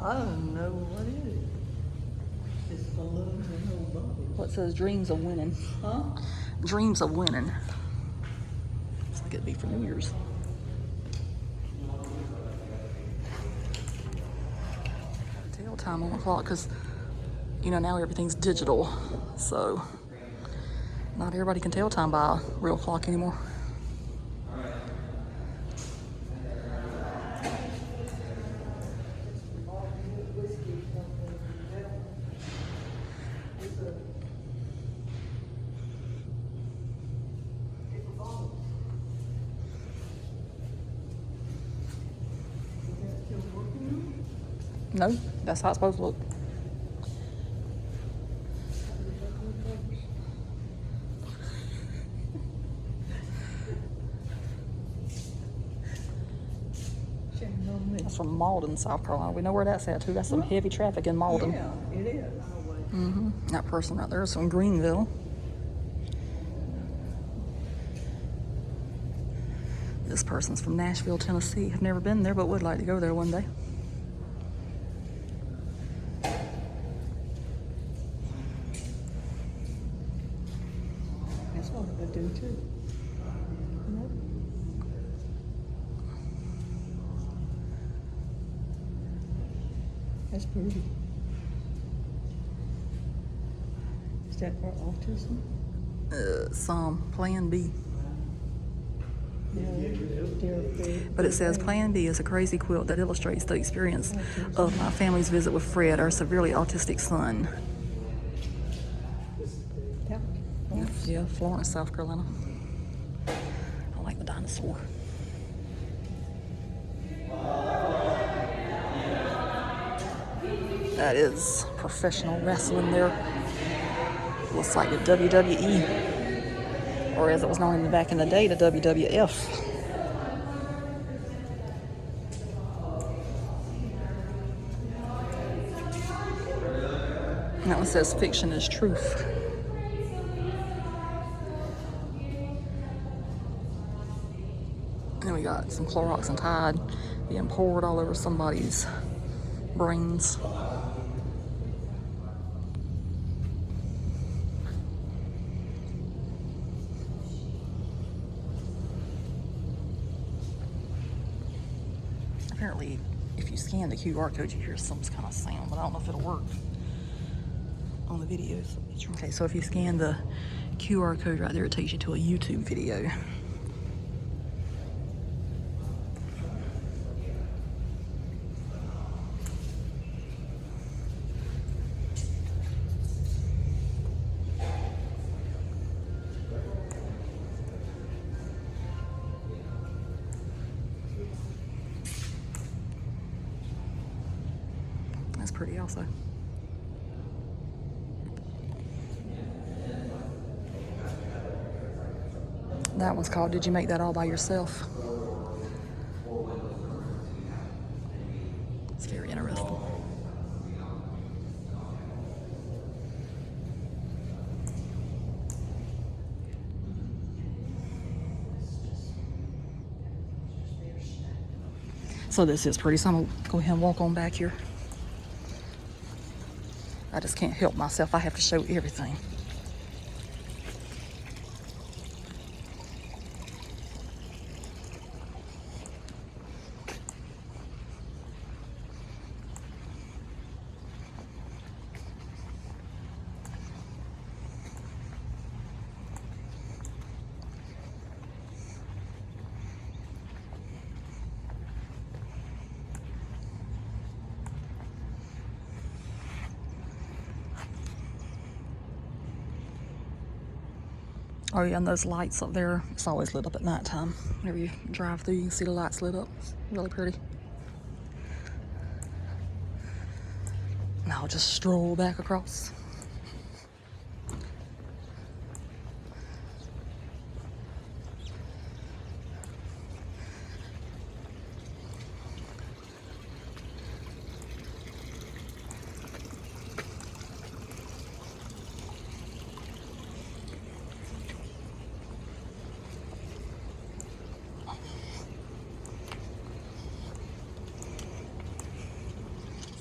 [SPEAKER 2] I don't know what it is. It's balloons and whole body.
[SPEAKER 1] What says dreams of winning?
[SPEAKER 2] Huh?
[SPEAKER 1] Dreams of winning. Looks like it'd be for New Year's. Tell time on the clock because, you know, now everything's digital. So not everybody can tell time by a real clock anymore. No, that's how it's supposed to look. That's from Malden, South Carolina. We know where that's at too. That's some heavy traffic in Malden.
[SPEAKER 2] Yeah, it is.
[SPEAKER 1] That person right there is from Greenville. This person's from Nashville, Tennessee. I've never been there, but would like to go there one day.
[SPEAKER 2] That's what I do too. That's pretty. Is that for autism?
[SPEAKER 1] Some Plan B. But it says, Plan B is a crazy quilt that illustrates the experience of my family's visit with Fred, our severely autistic son. Yeah, Florence, South Carolina. I like the dinosaur. That is professional wrestling there. Looks like the WWE, or as it was known back in the day, the WWF. And that one says fiction is truth. And we got some Clorox and Tide being poured all over somebody's brains. Apparently, if you scan the QR code, you hear some kind of sound, but I don't know if it'll work on the videos. Okay, so if you scan the QR code right there, it takes you to a YouTube video. That's pretty also. That one's called Did You Make That All By Yourself? It's very interesting. So this is pretty, so I'm gonna go ahead and walk on back here. I just can't help myself. I have to show everything. Oh yeah, and those lights up there, it's always lit up at nighttime. Whenever you drive through, you can see the lights lit up. It's really pretty. Now I'll just stroll back across.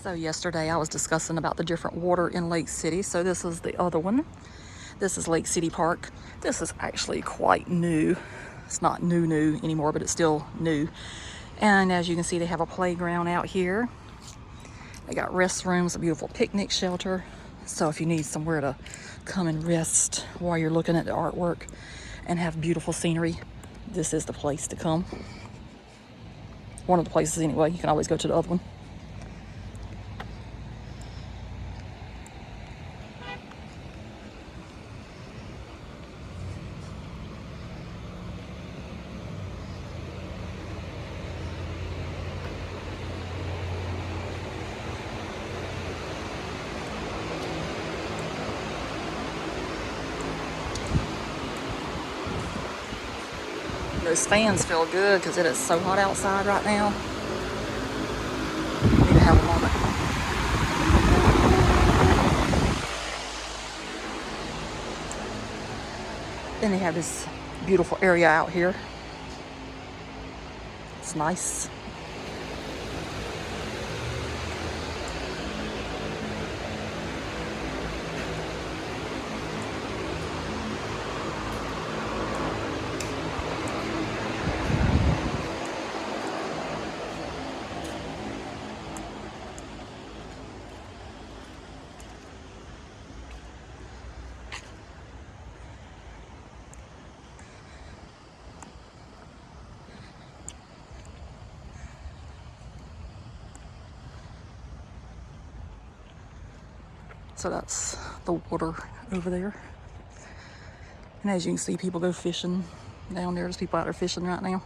[SPEAKER 1] So yesterday I was discussing about the different water in Lake City. So this is the other one. This is Lake City Park. This is actually quite new. It's not new anymore, but it's still new. And as you can see, they have a playground out here. They got restrooms, a beautiful picnic shelter. So if you need somewhere to come and rest while you're looking at the artwork and have beautiful scenery, this is the place to come. One of the places anyway. You can always go to the other one. Those fans feel good because it is so hot outside right now. Need to have a moment. Then they have this beautiful area out here. It's nice. So that's the water over there. And as you can see, people go fishing down there. There's people out there fishing right now.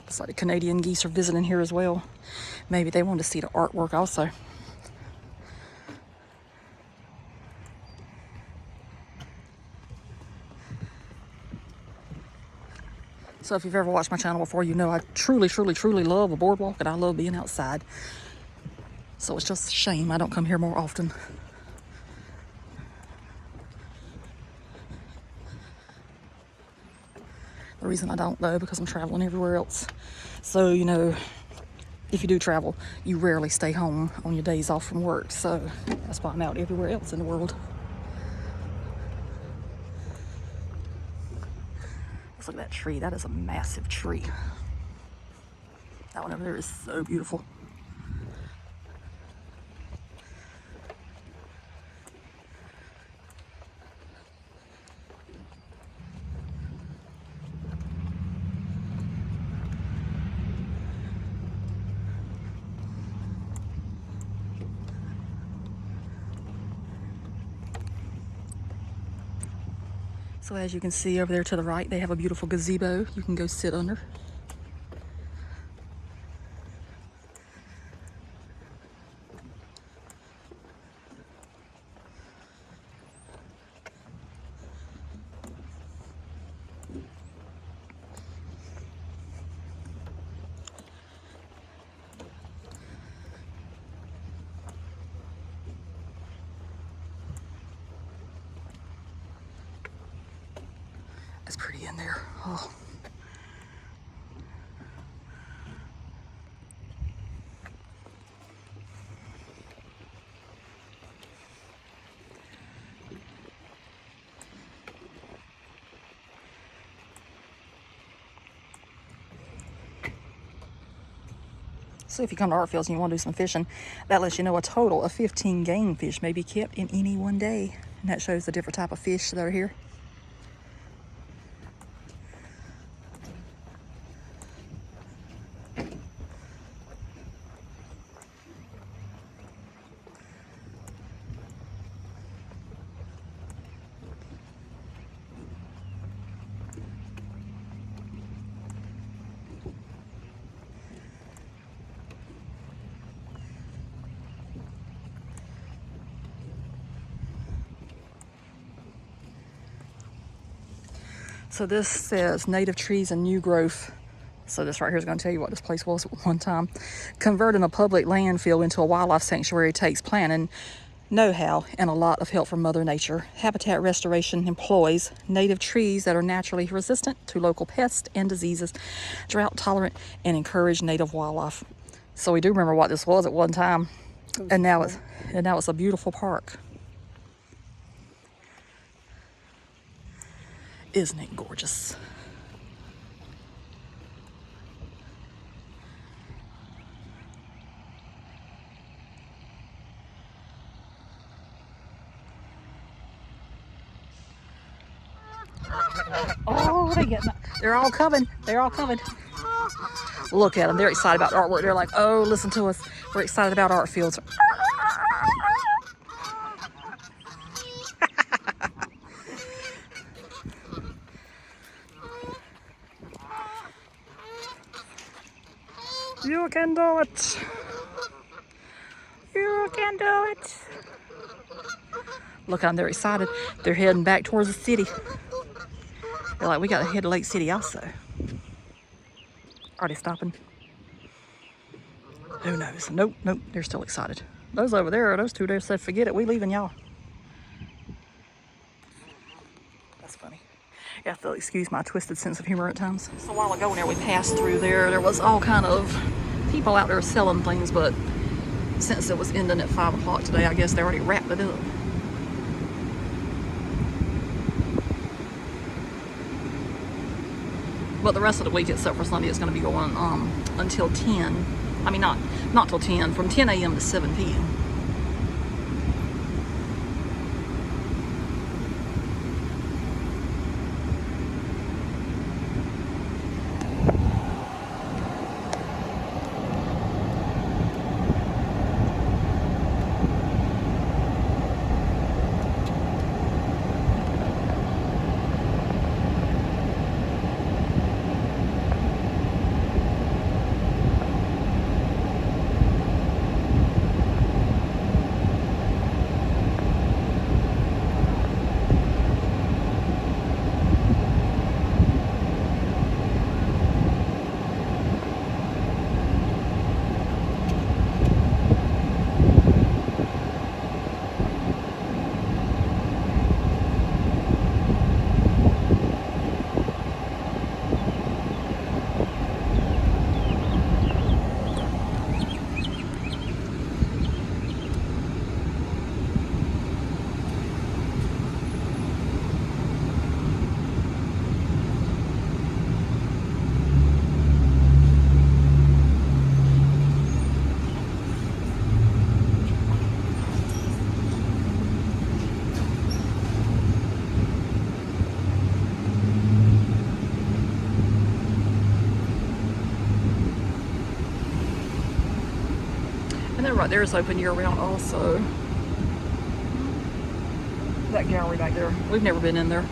[SPEAKER 1] Looks like the Canadian geese are visiting here as well. Maybe they want to see the artwork also. So if you've ever watched my channel before, you know I truly, truly, truly love a boardwalk, and I love being outside. So it's just a shame I don't come here more often. The reason I don't, though, because I'm traveling everywhere else. So, you know, if you do travel, you rarely stay home on your days off from work. So that's why I'm out everywhere else in the world. Let's look at that tree. That is a massive tree. That one over there is so beautiful. So as you can see over there to the right, they have a beautiful gazebo you can go sit under. It's pretty in there. Oh. So if you come to ArtFields and you want to do some fishing, that lets you know a total of 15 game fish may be kept in any one day. And that shows the different type of fish that are here. So this says native trees and new growth. So this right here is going to tell you what this place was at one time. Converting a public landfill into a wildlife sanctuary takes planning, know-how, and a lot of help from Mother Nature. Habitat restoration employs native trees that are naturally resistant to local pests and diseases, drought tolerant, and encourage native wildlife. So we do remember what this was at one time, and now it's a beautiful park. Isn't it gorgeous? Oh, they're all coming. They're all coming. Look at them. They're excited about artwork. They're like, oh, listen to us. We're excited about ArtFields. You can do it. You can do it. Look at them. They're excited. They're heading back towards the city. They're like, we got to head to Lake City also. Are they stopping? Who knows? Nope, nope. They're still excited. Those over there, those two there said, forget it. We leaving y'all. That's funny. You have to excuse my twisted sense of humor at times. So a while ago, whenever we passed through there, there was all kind of people out there selling things, but since it was ending at 5 o'clock today, I guess they already wrapped it up. But the rest of the week, except for Sunday, it's going to be going until 10. I mean, not till 10, from 10 a.m. to 7 p.m. And then right there is open year-round also. That gallery back there, we've never been in there.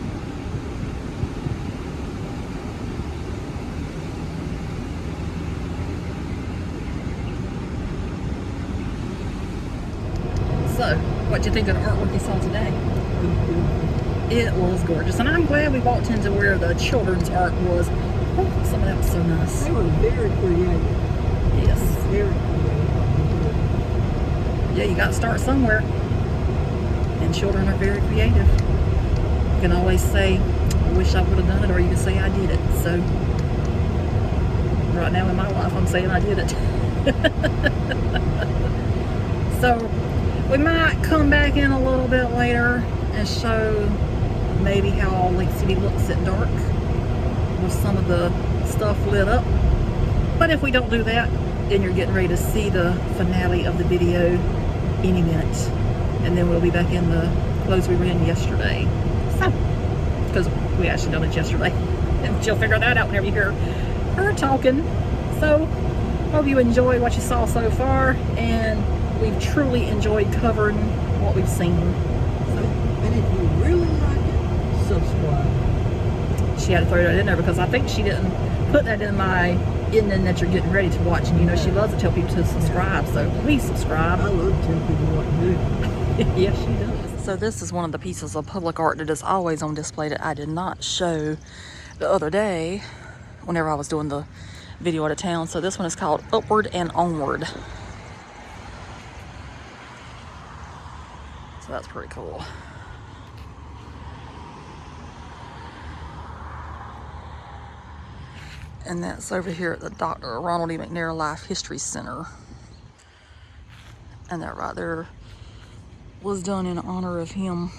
[SPEAKER 1] So, what'd you think of the artwork you saw today? It was gorgeous, and I'm glad we walked into where the children's art was. Oh, some of that was so nice.
[SPEAKER 2] They were very creative.
[SPEAKER 1] Yes.
[SPEAKER 2] Very creative.
[SPEAKER 1] Yeah, you got to start somewhere. And children are very creative. You can always say, I wish I would have done it, or you can say, I did it. So, right now in my life, I'm saying I did it. So, we might come back in a little bit later and show maybe how Lake City looks at dark with some of the stuff lit up. But if we don't do that, then you're getting ready to see the finale of the video any minute. And then we'll be back in the clothes we were in yesterday. So, because we actually done it yesterday. And you'll figure that out whenever you hear her talking. So, hope you enjoyed what you saw so far. And we've truly enjoyed covering what we've seen.
[SPEAKER 2] And if you really like it, subscribe.
[SPEAKER 1] She had to throw that in there because I think she didn't put that in my ending that you're getting ready to watch. And you know, she loves to tell people to subscribe, so please subscribe.
[SPEAKER 2] I love telling people what to do.
[SPEAKER 1] Yes, she does. So this is one of the pieces of public art that is always on display that I did not show the other day whenever I was doing the video out of town. So this one is called Upward and Onward. So that's pretty cool. And that's over here at the Dr. Ronald E. McNair Life History Center. And that right there was done in honor of him.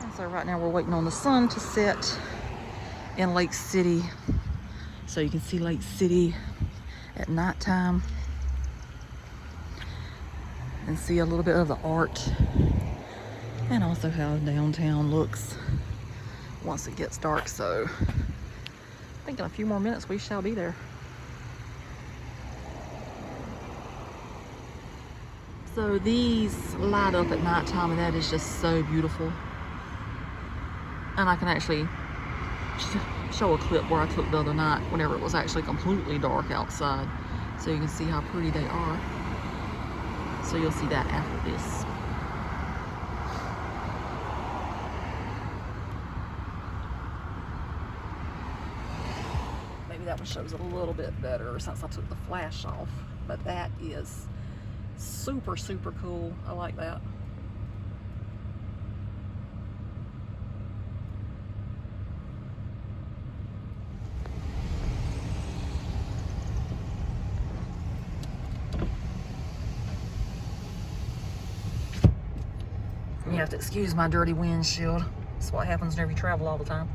[SPEAKER 1] And so right now we're waiting on the sun to set in Lake City. So you can see Lake City at nighttime. And see a little bit of the art. And also how downtown looks once it gets dark. So I think in a few more minutes we shall be there. So these light up at nighttime, and that is just so beautiful. And I can actually show a clip where I took the other night whenever it was actually completely dark outside, so you can see how pretty they are. So you'll see that after this. Maybe that one shows it a little bit better since I took the flash off, but that is super, super cool. I like that. have to excuse my dirty windshield. That's what happens whenever you travel all the time.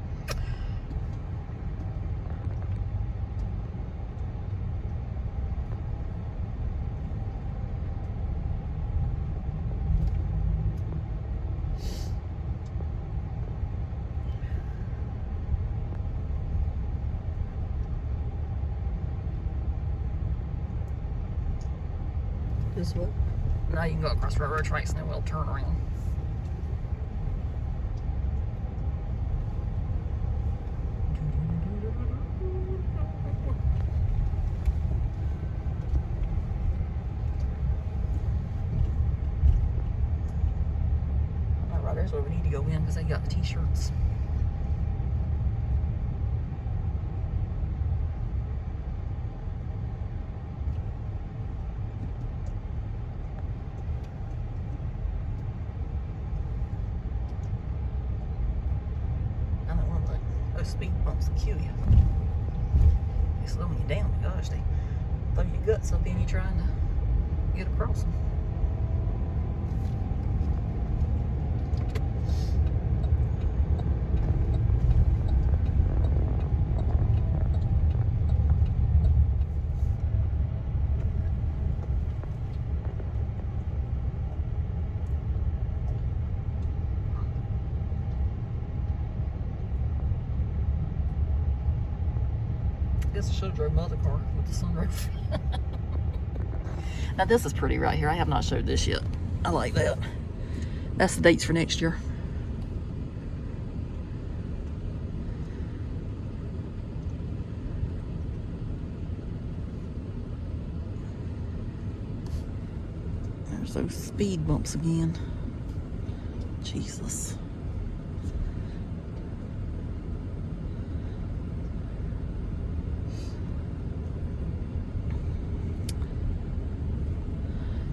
[SPEAKER 2] This way.
[SPEAKER 1] Now you can go across railroad tracks and then we'll turn around. Right there's where we need to go in because they got the t-shirts. Those speed bumps will kill you. They slow you down. Gosh, they throw your guts up in you trying to get across them. I guess I should have drove my other car with the sunroof. Now this is pretty right here. I have not showed this yet. I like that. That's the dates for next year. There's those speed bumps again. Jesus.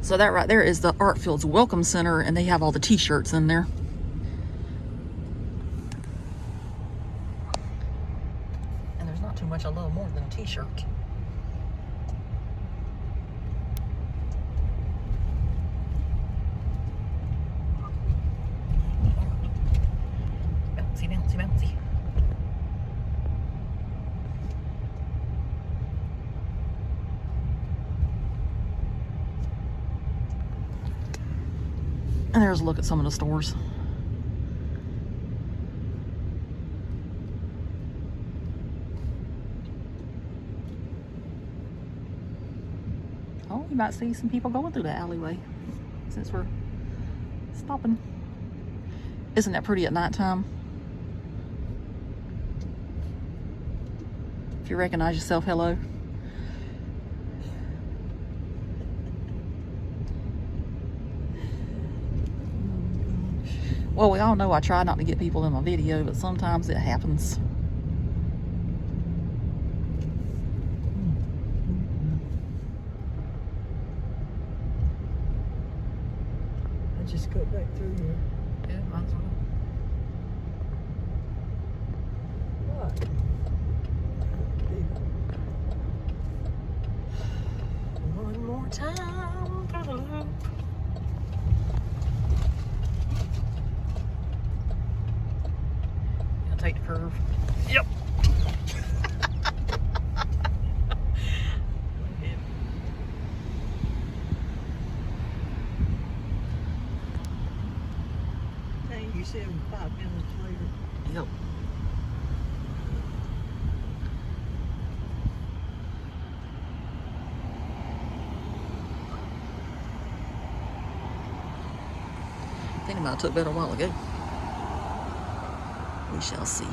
[SPEAKER 1] So that right there is the ArtFields Welcome Center, and they have all the t-shirts in there. And there's not too much I love more than a t-shirt. Bouncy, bouncy, bouncy. And there's a look at some of the stores. Oh, you might see some people going through the alleyway since we're stopping. Isn't that pretty at nighttime? If you recognize yourself, hello. Well, we all know I try not to get people in my video, but sometimes it happens.
[SPEAKER 2] I just go back through here.
[SPEAKER 1] Yeah, might as well.
[SPEAKER 2] What?
[SPEAKER 1] One more time through the loop. Gonna take the curve. Yep.
[SPEAKER 2] Hey, you said 5 minutes later.
[SPEAKER 1] Yep. I think I might have took that a while ago. We shall see.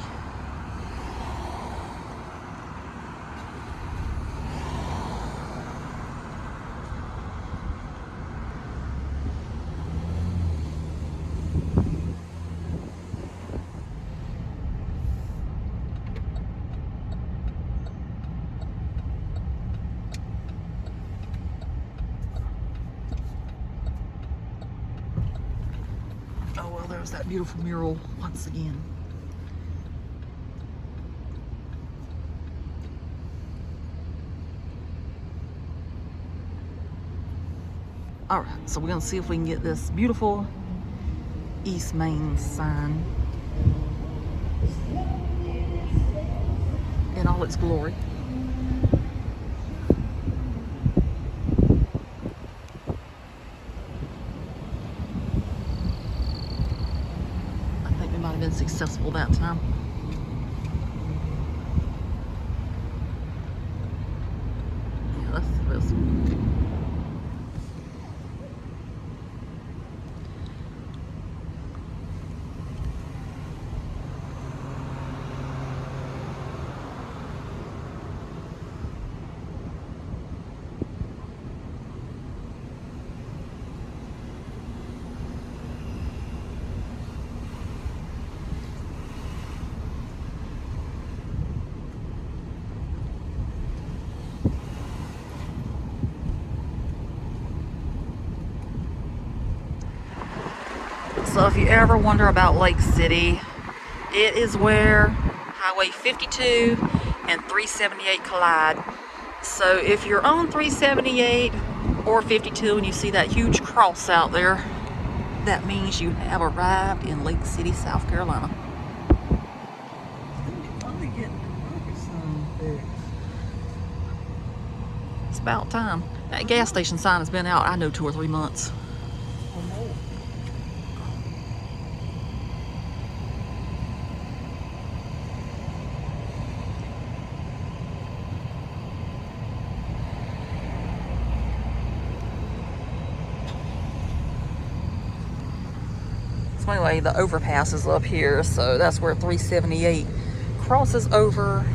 [SPEAKER 1] Oh well, there's that beautiful mural once again. All right, so we're gonna see if we can get this beautiful East Main sign in all its glory. I think we might have been successful that time. Yeah, that's So if you ever wonder about Lake City, it is where Highway 52 and 378 collide. So if you're on 378 or 52 and you see that huge cross out there, that means you have arrived in Lake City, South Carolina. It's about time. That gas station sign has been out, I know, 2 or 3 months. So anyway, the overpass is up here, so that's where 378 crosses over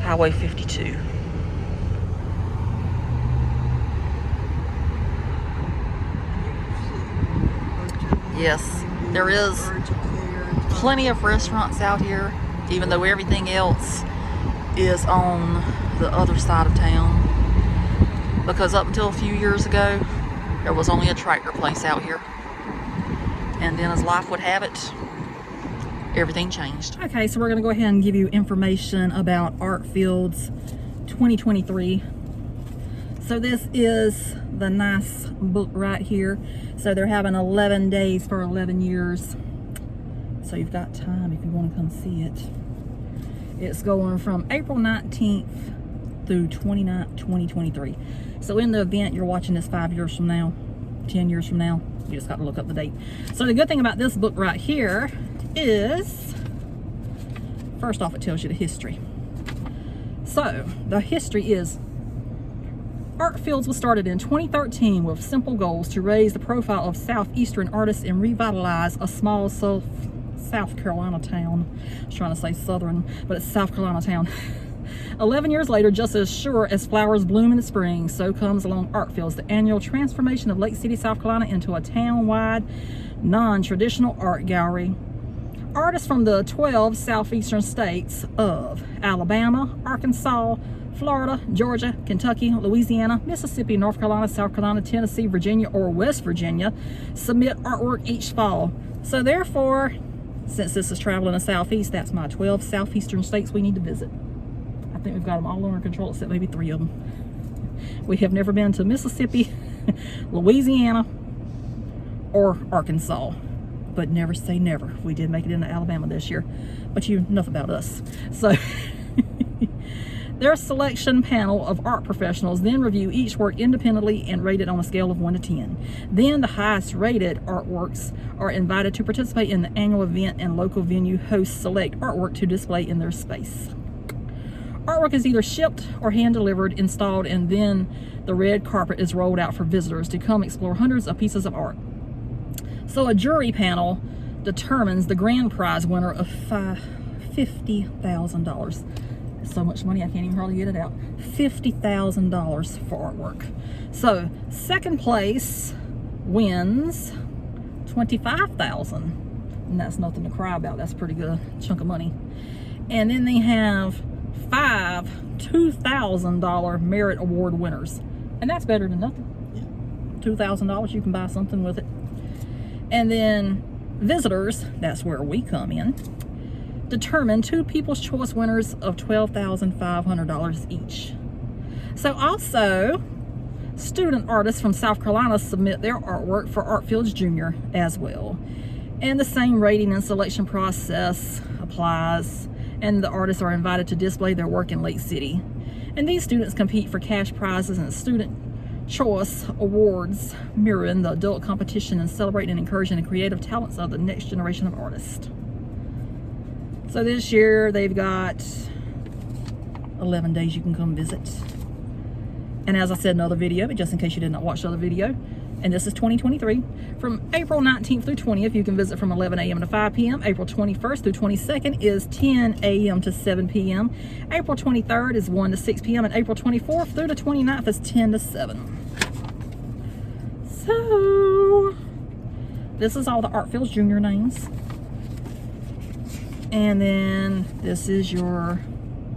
[SPEAKER 1] Highway 52. Yes, there is plenty of restaurants out here, even though everything else is on the other side of town. Because up until a few years ago, there was only a tractor place out here. And then as life would have it, everything changed. Okay, so we're gonna go ahead and give you information about ArtFields 2023. So this is the nice book right here. So they're having 11 days for 11 years. So you've got time if you want to come see it. It's going from April 19th through 29th, 2023. So in the event you're watching this 5 years from now, 10 years from now, you just got to look up the date. So the good thing about this book right here is, first off, it tells you the history. So the history is, ArtFields was started in 2013 with simple goals to raise the profile of Southeastern artists and revitalize a small South Carolina town. I was trying to say Southern, but it's South Carolina town. 11 years later, just as sure as flowers bloom in the spring, so comes along ArtFields, the annual transformation of Lake City, South Carolina into a town-wide, non-traditional art gallery. Artists from the 12 southeastern states of Alabama, Arkansas, Florida, Georgia, Kentucky, Louisiana, Mississippi, North Carolina, South Carolina, Tennessee, Virginia, or West Virginia submit artwork each fall. So therefore, since this is traveling the Southeast, that's my 12 southeastern states we need to visit. I think we've got them all under control except maybe 3 of them. We have never been to Mississippi, Louisiana, or Arkansas. But never say never. We did make it into Alabama this year. But you, enough about us. So their selection panel of art professionals then review each work independently and rate it on a scale of 1 to 10. Then the highest rated artworks are invited to participate in the annual event, and local venue hosts select artwork to display in their space. Artwork is either shipped or hand delivered, installed, and then the red carpet is rolled out for visitors to come explore hundreds of pieces of art. So a jury panel determines the grand prize winner of $50,000. So much money I can't even hardly get it out. $50,000 for artwork. So second place wins $25,000, and that's nothing to cry about. That's a pretty good chunk of money. And then they have 5 $2,000 merit award winners, and that's better than nothing. $2,000, you can buy something with it. And then visitors, that's where we come in, determine 2 People's Choice winners of $12,500 each. So also, student artists from South Carolina submit their artwork for ArtFields Junior as well. And the same rating and selection process applies, and the artists are invited to display their work in Lake City. And these students compete for cash prizes and student choice awards, mirroring the adult competition and celebrating and encouraging the creative talents of the next generation of artists. So this year they've got 11 days you can come visit. And as I said in another video, but just in case you did not watch the other video, and this is 2023, from April 19th through 20th, you can visit from 11 a.m. to 5 p.m. April 21st through 22nd is 10 a.m. to 7 p.m. April 23rd is 1 to 6 p.m. and April 24th through the 29th is 10 to 7. So, this is all the ArtFields Junior names. And then this is your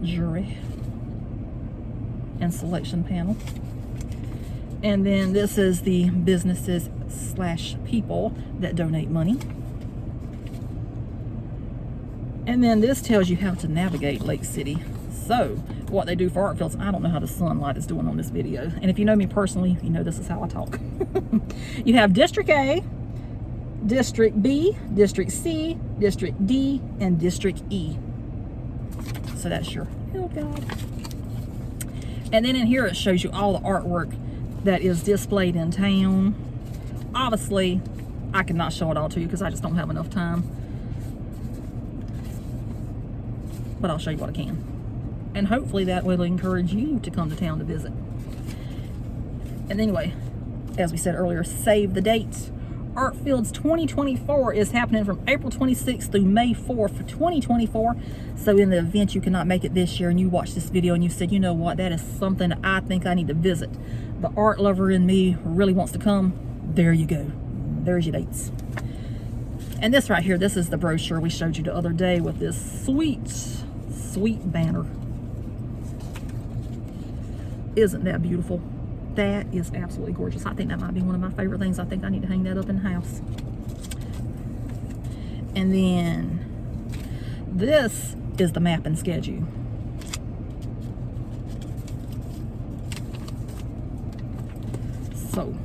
[SPEAKER 1] jury and selection panel. And then this is the businesses / people that donate money. And then this tells you how to navigate Lake City. So what they do for ArtFields, I don't know how the sunlight is doing on this video. And if you know me personally, you know this is how I talk. You have District A, District B, District C, District D, and District E. So that's your, oh God. And then in here it shows you all the artwork that is displayed in town. Obviously, I cannot show it all to you because I just don't have enough time. But I'll show you what I can. And hopefully that will encourage you to come to town to visit. And anyway, as we said earlier, save the dates. ArtFields 2024 is happening from April 26th through May 4th for 2024. So in the event you cannot make it this year and you watch this video and you said, you know what, that is something that I think I need to visit. The art lover in me really wants to come. There you go. There's your dates. And this right here, this is the brochure we showed you the other day with this sweet, sweet banner. Isn't that beautiful? That is absolutely gorgeous. I think that might be one of my favorite things. I think I need to hang that up in the house. And then this is the map and schedule. So,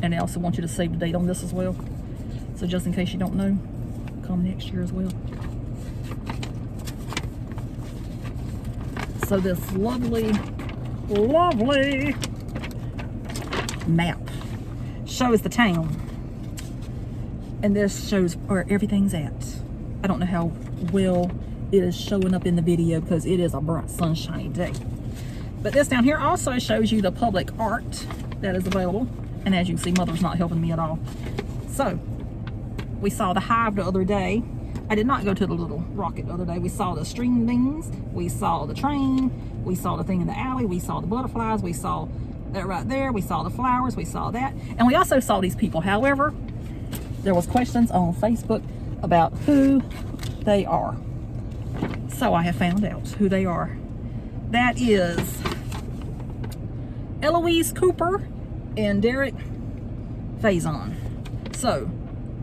[SPEAKER 1] and I also want you to save the date on this as well. So just in case you don't know, come next year as well. So this lovely, lovely map shows the town, and this shows where everything's at. I don't know how well it is showing up in the video because it is a bright sunshiny day, but this down here also shows you the public art that is available. And as you can see, Mother's not helping me at all. So we saw the hive the other day. I did not go to the little rocket the other day. We saw the string beans, we saw the train, we saw the thing in the alley, we saw the butterflies, we saw that right there, we saw the flowers, we saw that, and we also saw these people. However, there was questions on Facebook about who they are. So I have found out who they are. That is Eloise Cooper and Derek Faison. So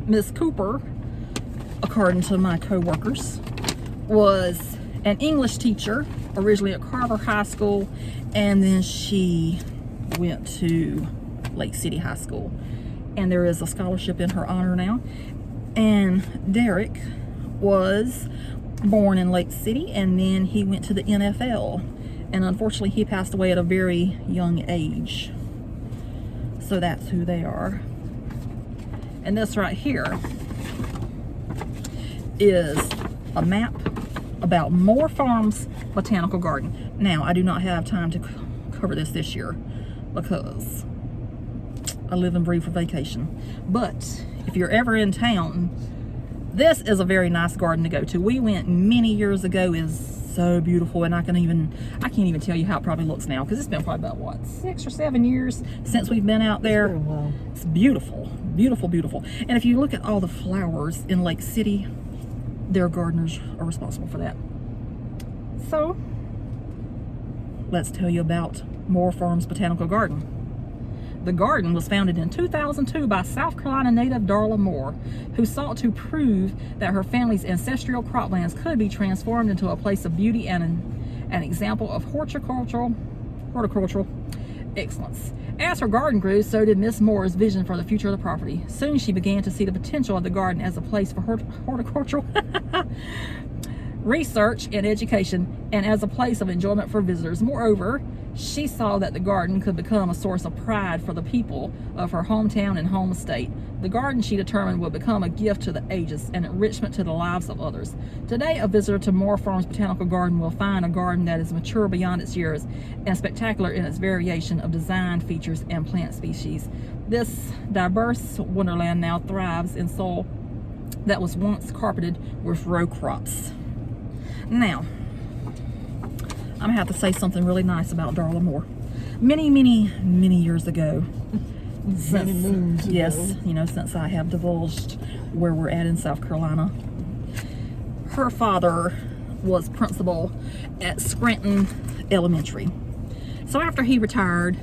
[SPEAKER 1] Miss Cooper, according to my co-workers, was an English teacher originally at Carver High School, and then she went to Lake City High School, and there is a scholarship in her honor now. And Derek was born in Lake City, and then he went to the NFL, and unfortunately he passed away at a very young age. So that's who they are. And this right here is a map about Moore Farms Botanical Garden. Now, I do not have time to cover this year because I live and breathe for vacation. But if you're ever in town, this is a very nice garden to go to. We went many years ago. It is so beautiful, and I can't even tell you how it probably looks now because it's been probably about what, 6 or 7 years since we've been out there.
[SPEAKER 2] It's been a while.
[SPEAKER 1] It's beautiful, beautiful, beautiful. And if you look at all the flowers in Lake City, their gardeners are responsible for that. So let's tell you about Moore Farms Botanical Garden. The garden was founded in 2002 by South Carolina native Darla Moore, who sought to prove that her family's ancestral croplands could be transformed into a place of beauty and an example of horticultural excellence. As her garden grew, so did Miss Moore's vision for the future of the property. Soon she began to see the potential of the garden as a place for horticultural research and education, and as a place of enjoyment for visitors. Moreover, she saw that the garden could become a source of pride for the people of her hometown and home state. The garden, she determined, would become a gift to the ages and enrichment to the lives of others. Today, a visitor to Moore Farms Botanical Garden will find a garden that is mature beyond its years and spectacular in its variation of design, features, and plant species. This diverse wonderland now thrives in soil that was once carpeted with row crops. Now, I'm gonna have to say something really nice about Darla Moore. Many years ago,
[SPEAKER 2] Many moons ago.
[SPEAKER 1] yes, you know, since I have divulged where we're at in South Carolina, her father was principal at Scranton Elementary. So after he retired,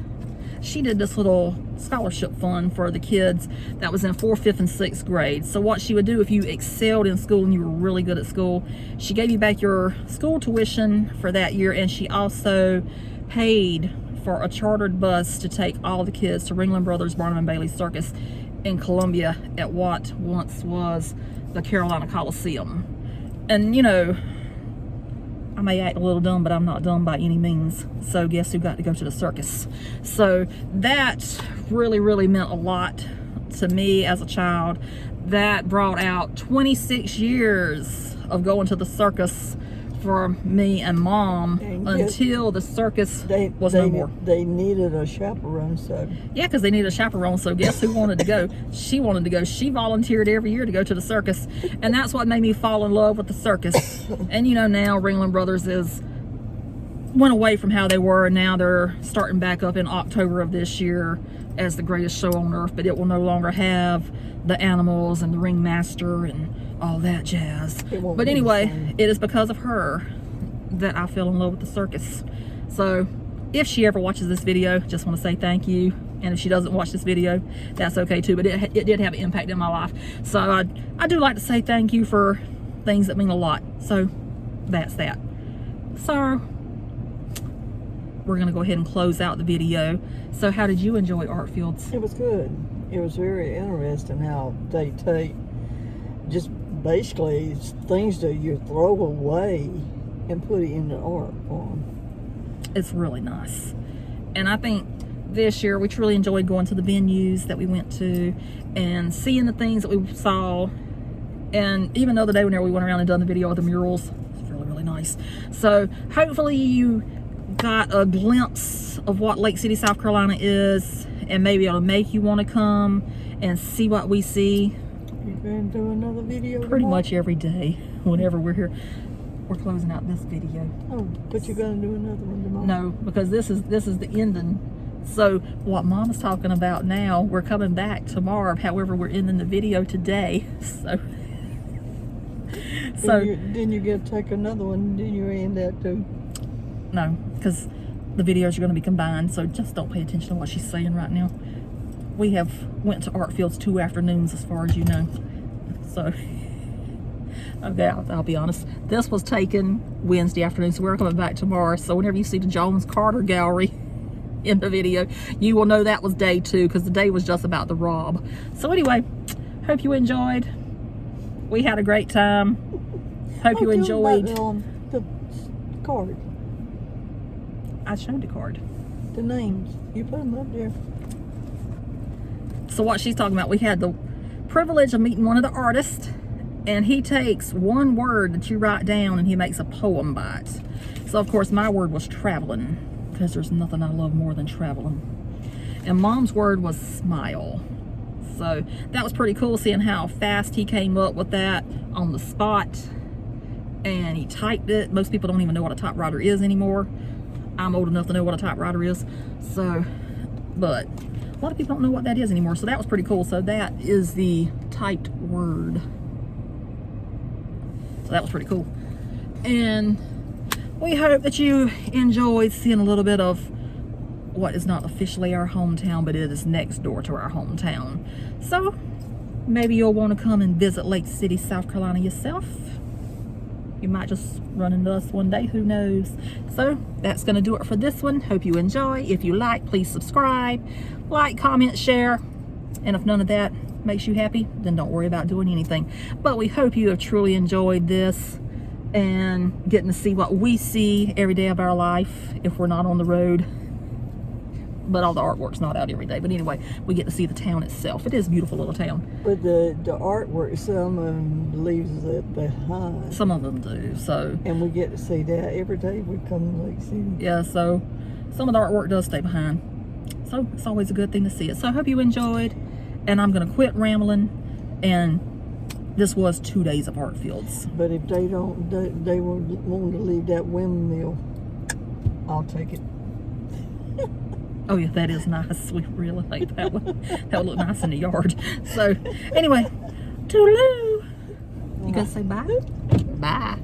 [SPEAKER 1] she did this little scholarship fund for the kids that was in 4th, 5th, and 6th grade. So what she would do if you excelled in school and you were really good at school, she gave you back your school tuition for that year, and she also paid for a chartered bus to take all the kids to Ringling Brothers Barnum and Bailey Circus in Columbia at what once was the Carolina Coliseum. And you know, I may act a little dumb, but I'm not dumb by any means. So guess who got to go to the circus? So that really meant a lot to me as a child. That brought out 26 years of going to the circus for me and Mom,
[SPEAKER 2] And guess-
[SPEAKER 1] until the circus was no more.
[SPEAKER 2] They needed a chaperone, so
[SPEAKER 1] Yeah, because they needed a chaperone. So guess who wanted to go? She wanted to go. She volunteered every year to go to the circus, and that's what made me fall in love with the circus. And you know, now Ringling Brothers went away from how they were, and now they're starting back up in October of this year as the greatest show on earth. But it will no longer have the animals and the ringmaster and all that jazz.
[SPEAKER 2] It won't
[SPEAKER 1] But
[SPEAKER 2] be the
[SPEAKER 1] anyway,
[SPEAKER 2] same.
[SPEAKER 1] it is because of her that I fell in love with the circus. So if she ever watches this video, just want to say thank you. And if she doesn't watch this video, that's okay too. But it did have an impact in my life. So I do like to say thank you for things that mean a lot. So that's that. So we're going to go ahead and close out the video. So how did you enjoy ArtFields?
[SPEAKER 2] it was good. It was very interesting how they take just basically things that you throw away and put it into art form.
[SPEAKER 1] It's really nice. And I think this year we truly enjoyed going to the venues that we went to and seeing the things that we saw. And even though the day when we went around and done the video of the murals, it's really nice. So hopefully you got a glimpse of what Lake City, South Carolina is, and maybe it'll make you want to come and see what we see
[SPEAKER 2] You going to do another video
[SPEAKER 1] pretty
[SPEAKER 2] tomorrow?
[SPEAKER 1] much every day whenever we're here. We're closing out this video.
[SPEAKER 2] Oh, but you're going to do another one tomorrow?
[SPEAKER 1] No, because this is the ending. So what Mom is talking about now, we're coming back tomorrow. However, we're ending the video today. So
[SPEAKER 2] Then you get to take another one, then you end that too.
[SPEAKER 1] no, because the videos are going to be combined. So just don't pay attention to what she's saying right now. We have went to ArtFields 2 afternoons, as far as you know. So okay, I'll be honest. This was taken Wednesday afternoon, so we're coming back tomorrow. So whenever you see the Jones Carter Gallery in the video, you will know that was day 2, because the day was just about the rob. So anyway, hope you enjoyed. We had a great time. Hope you enjoyed.
[SPEAKER 2] The card,
[SPEAKER 1] I showed the card.
[SPEAKER 2] the names. You put them up there.
[SPEAKER 1] So what she's talking about, we had the privilege of meeting one of the artists, and he takes one word that you write down and he makes a poem by it. So of course my word was traveling, because there's nothing I love more than traveling. And Mom's word was smile. So that was pretty cool, seeing how fast he came up with that on the spot, and he typed it. Most people don't even know what a typewriter is anymore. I'm old enough to know what a typewriter is. So, but a lot of people don't know what that is anymore. So that was pretty cool. So that is the typed word. So that was pretty cool. And we hope that you enjoyed seeing a little bit of what is not officially our hometown, but it is next door to our hometown. So maybe you'll want to come and visit Lake City, South Carolina yourself. You might just run into us one day, who knows. So that's gonna do it for this one. Hope you enjoy. If you like, please subscribe, like, comment, share. And if none of that makes you happy, then don't worry about doing anything. But we hope you have truly enjoyed this and getting to see what we see every day of our life if we're not on the road. But all the artwork's not out every day. But anyway, we get to see the town itself. It is a beautiful little town.
[SPEAKER 2] But the artwork, some of them leaves it behind.
[SPEAKER 1] Some of them do, so.
[SPEAKER 2] And we get to see that every day we come to Lake City.
[SPEAKER 1] Yeah, so some of the artwork does stay behind. So it's always a good thing to see it. So I hope you enjoyed. And I'm going to quit rambling. And this was 2 days of ArtFields.
[SPEAKER 2] But if they don't, they will want to leave that windmill, I'll take it.
[SPEAKER 1] Oh yeah, that is nice. We really like that one. That would look nice in the yard. So anyway, toodaloo. You gonna say bye? Bye.